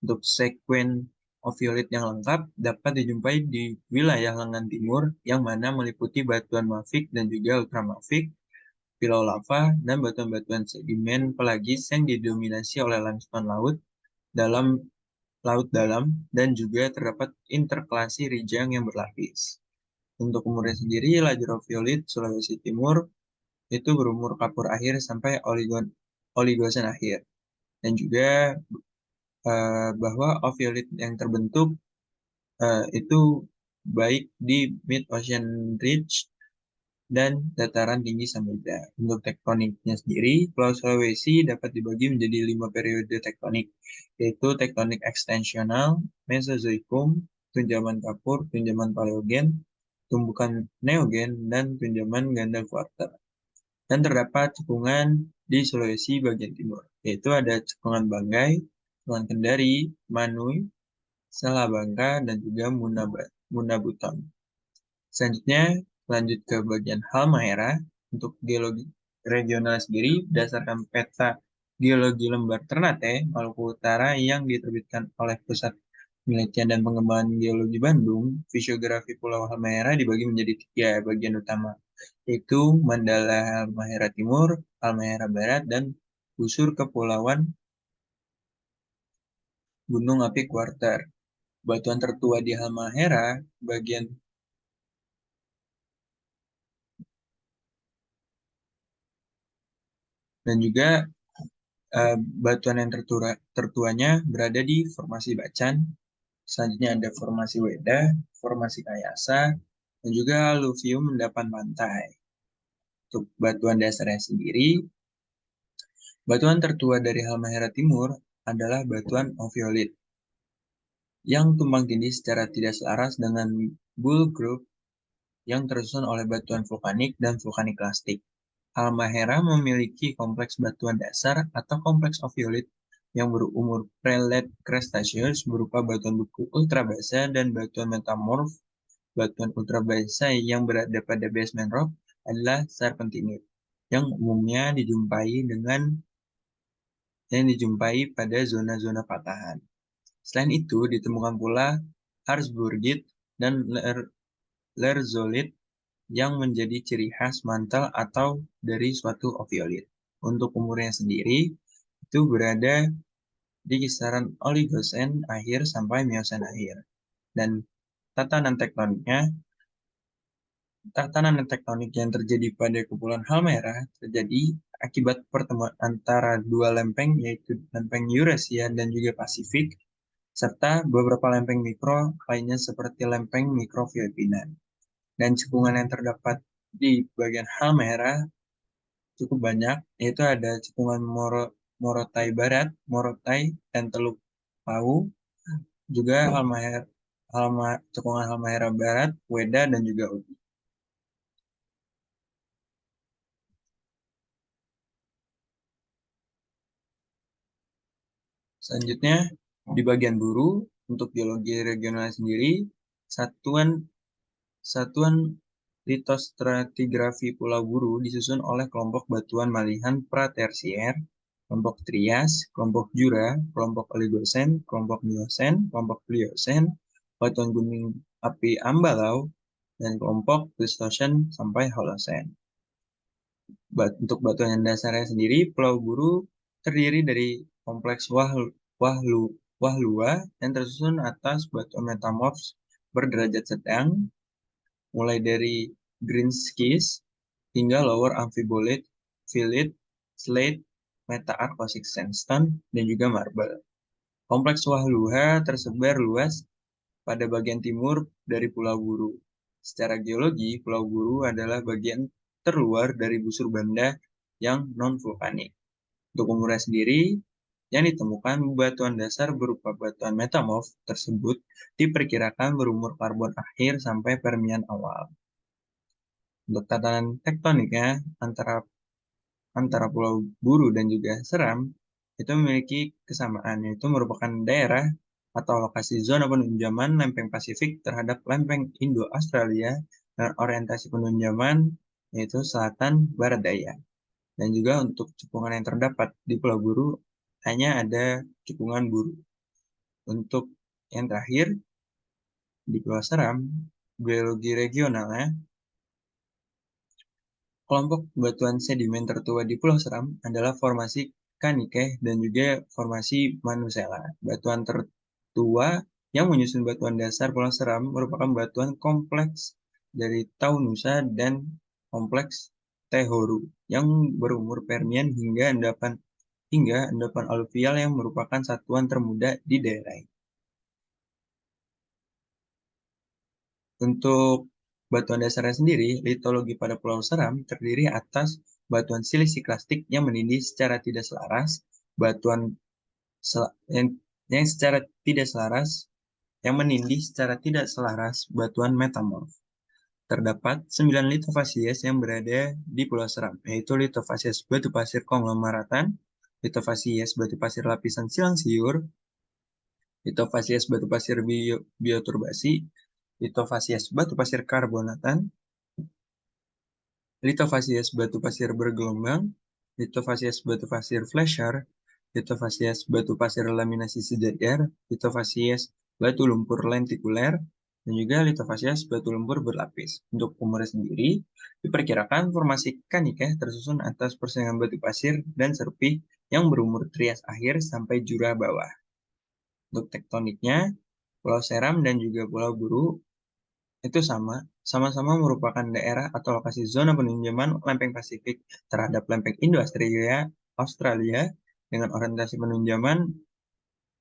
Untuk sekuen ophiolit yang lengkap dapat dijumpai di wilayah lengan timur yang mana meliputi batuan mafik dan juga ultramafik, pilau lava, dan batuan-batuan sedimen pelagis yang didominasi oleh limestone laut dalam, dan juga terdapat interkalasi rijang yang berlapis. Untuk umurnya sendiri, lajur ophiolit Sulawesi Timur itu berumur kapur akhir sampai oligosen akhir. Dan juga bahwa ophiolit yang terbentuk itu baik di mid-ocean ridge dan dataran tinggi samudra. Untuk tektoniknya sendiri, Pulau Sulawesi dapat dibagi menjadi 5 periode tektonik, yaitu tektonik ekstensional, mesozoikum, tunjaman kapur, tunjaman paleogen, tumbukan neogen, dan tunjaman ganda kuarter. Dan terdapat cekungan di Sulawesi bagian timur, yaitu ada cekungan Banggai, cekungan Kendari, Manui, Salabangka, dan juga Munabuton. Selanjutnya, lanjut ke bagian Halmahera. Untuk geologi regional sendiri, berdasarkan peta geologi lembar Ternate, Maluku Utara yang diterbitkan oleh Pusat Penelitian dan Pengembangan Geologi Bandung, fisiografi Pulau Halmahera dibagi menjadi 3 bagian utama, yaitu Mandala Halmahera Timur, Halmahera Barat, dan Busur Kepulauan Gunung Api Kuarter. Batuan tertua di Halmahera bagian dan juga batuan yang tertuanya berada di Formasi Bacan. Selanjutnya ada Formasi Weda, Formasi Kayasa, dan juga aluvium endapan pantai. Untuk batuan dasarnya sendiri, batuan tertua dari Halmahera Timur adalah batuan ophiolit yang tumpang tindih secara tidak selaras dengan bull group yang tersusun oleh batuan vulkanik dan vulkanik lastik. Halmahera memiliki kompleks batuan dasar atau kompleks ophiolit yang berumur pre-late Cretaceous berupa batuan beku ultrabasa dan batuan metamorf. Batuan ultrabasa yang berada pada basement rock adalah serpentinite yang umumnya dijumpai pada zona-zona patahan. Selain itu, ditemukan pula Harzburgit dan Lerzolit yang menjadi ciri khas mantel atau dari suatu ophiolit. Untuk umurnya sendiri, itu berada di kisaran Oligosen akhir sampai Miosen akhir. Dan tatanan tektonik yang terjadi pada Kepulauan Halmahera terjadi akibat pertemuan antara dua lempeng, yaitu lempeng Eurasia dan juga Pasifik, serta beberapa lempeng mikro lainnya seperti lempeng mikro Filipina. Dan cekungan yang terdapat di bagian Halmahera cukup banyak, yaitu ada cekungan Morotai Barat, Morotai, dan Teluk Pau, juga cekungan Halmahera Barat, Weda, dan juga Ubi. Selanjutnya, di bagian buru, untuk geologi regional sendiri, satuan litostratigrafi Pulau Buru disusun oleh kelompok batuan malihan pratersier, kelompok Trias, kelompok Jura, kelompok Oligosen, kelompok Miosen, kelompok Pliocene, batuan gunung api Ambalau, dan kelompok Pleistocene sampai Holocene. Untuk batuan yang dasarnya sendiri, Pulau Buru terdiri dari kompleks Wahlua yang tersusun atas batuan metamorf berderajat sedang, mulai dari greenschist hingga lower amphibolite, phyllite, slate, meta-arkosic sandstone, dan juga marble. Kompleks Wahlua tersebar luas pada bagian timur dari Pulau Buru. Secara geologi, Pulau Buru adalah bagian terluar dari busur banda yang non-vulkanik. Untuk umurnya sendiri, yang ditemukan batuan dasar berupa batuan metamorf tersebut diperkirakan berumur karbon akhir sampai Permian awal. Untuk tatanan tektoniknya antara Pulau Buru dan juga Seram itu memiliki kesamaan, yaitu merupakan daerah atau lokasi zona penunjaman lempeng Pasifik terhadap lempeng Indo-Australia dan orientasi penunjaman yaitu selatan barat daya. Dan juga untuk cekungan yang terdapat di Pulau Buru hanya ada cekungan Buru. Untuk yang terakhir di Pulau Seram, geologi regionalnya, kelompok batuan sedimen tertua di Pulau Seram adalah formasi Kanike dan juga formasi Manusela. Batuan tertua yang menyusun batuan dasar Pulau Seram merupakan batuan kompleks dari Taunusa dan kompleks Tehoru yang berumur Permian hingga endapan aluvial yang merupakan satuan termuda di daerah ini. Untuk batuan dasarnya sendiri, litologi pada Pulau Seram terdiri atas batuan silisiklastik yang menindih secara tidak selaras, yang menindih secara tidak selaras batuan metamorf. Terdapat 9 litofasies yang berada di Pulau Seram, yaitu litofasies batu pasir konglomeratan, litofasies batu pasir lapisan silang siur, litofasies batu pasir bioturbasi, litofasies batu pasir karbonatan, litofasies batu pasir bergelombang, litofasies batu pasir Fleischer, litofasies batu pasir laminasi sejajar, litofasies batu lumpur lentikuler, dan juga litofasies batu lumpur berlapis. Untuk umurnya sendiri, diperkirakan formasi Kanike tersusun atas persaingan batu pasir dan serpih yang berumur Trias akhir sampai Jura bawah. Untuk tektoniknya, Pulau Seram dan juga Pulau Buru itu sama-sama merupakan daerah atau lokasi zona penunjaman lempeng Pasifik terhadap lempeng Indo-Australia dengan orientasi penunjaman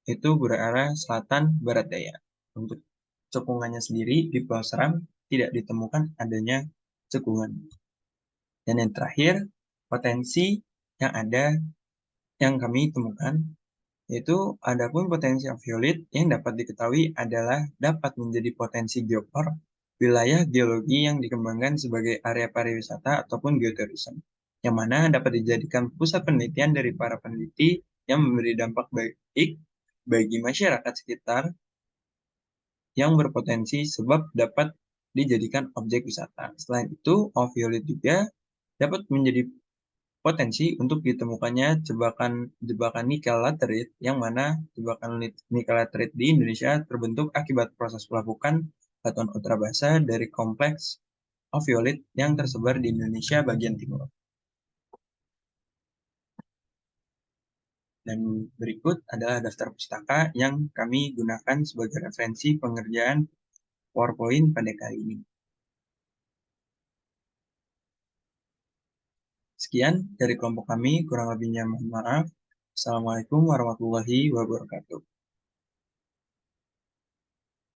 itu berarah selatan barat daya. Untuk cekungannya sendiri di Pulau Seram tidak ditemukan adanya cekungan. Dan yang terakhir, potensi yang kami temukan yaitu adapun potensi aviolit yang dapat diketahui adalah dapat menjadi potensi geopark wilayah geologi yang dikembangkan sebagai area pariwisata ataupun geoturism, yang mana dapat dijadikan pusat penelitian dari para peneliti yang memberi dampak baik bagi masyarakat sekitar yang berpotensi sebab dapat dijadikan objek wisata. Selain itu, aviolit juga dapat menjadi potensi untuk ditemukannya jebakan nikel laterit, yang mana jebakan nikel laterit di Indonesia terbentuk akibat proses pelapukan batuan ultrabasa dari kompleks aviolit yang tersebar di Indonesia bagian timur. Dan berikut adalah daftar pustaka yang kami gunakan sebagai referensi pengerjaan PowerPoint pada kali ini. Sekian dari kelompok kami, kurang lebihnya mohon maaf. Assalamualaikum warahmatullahi wabarakatuh.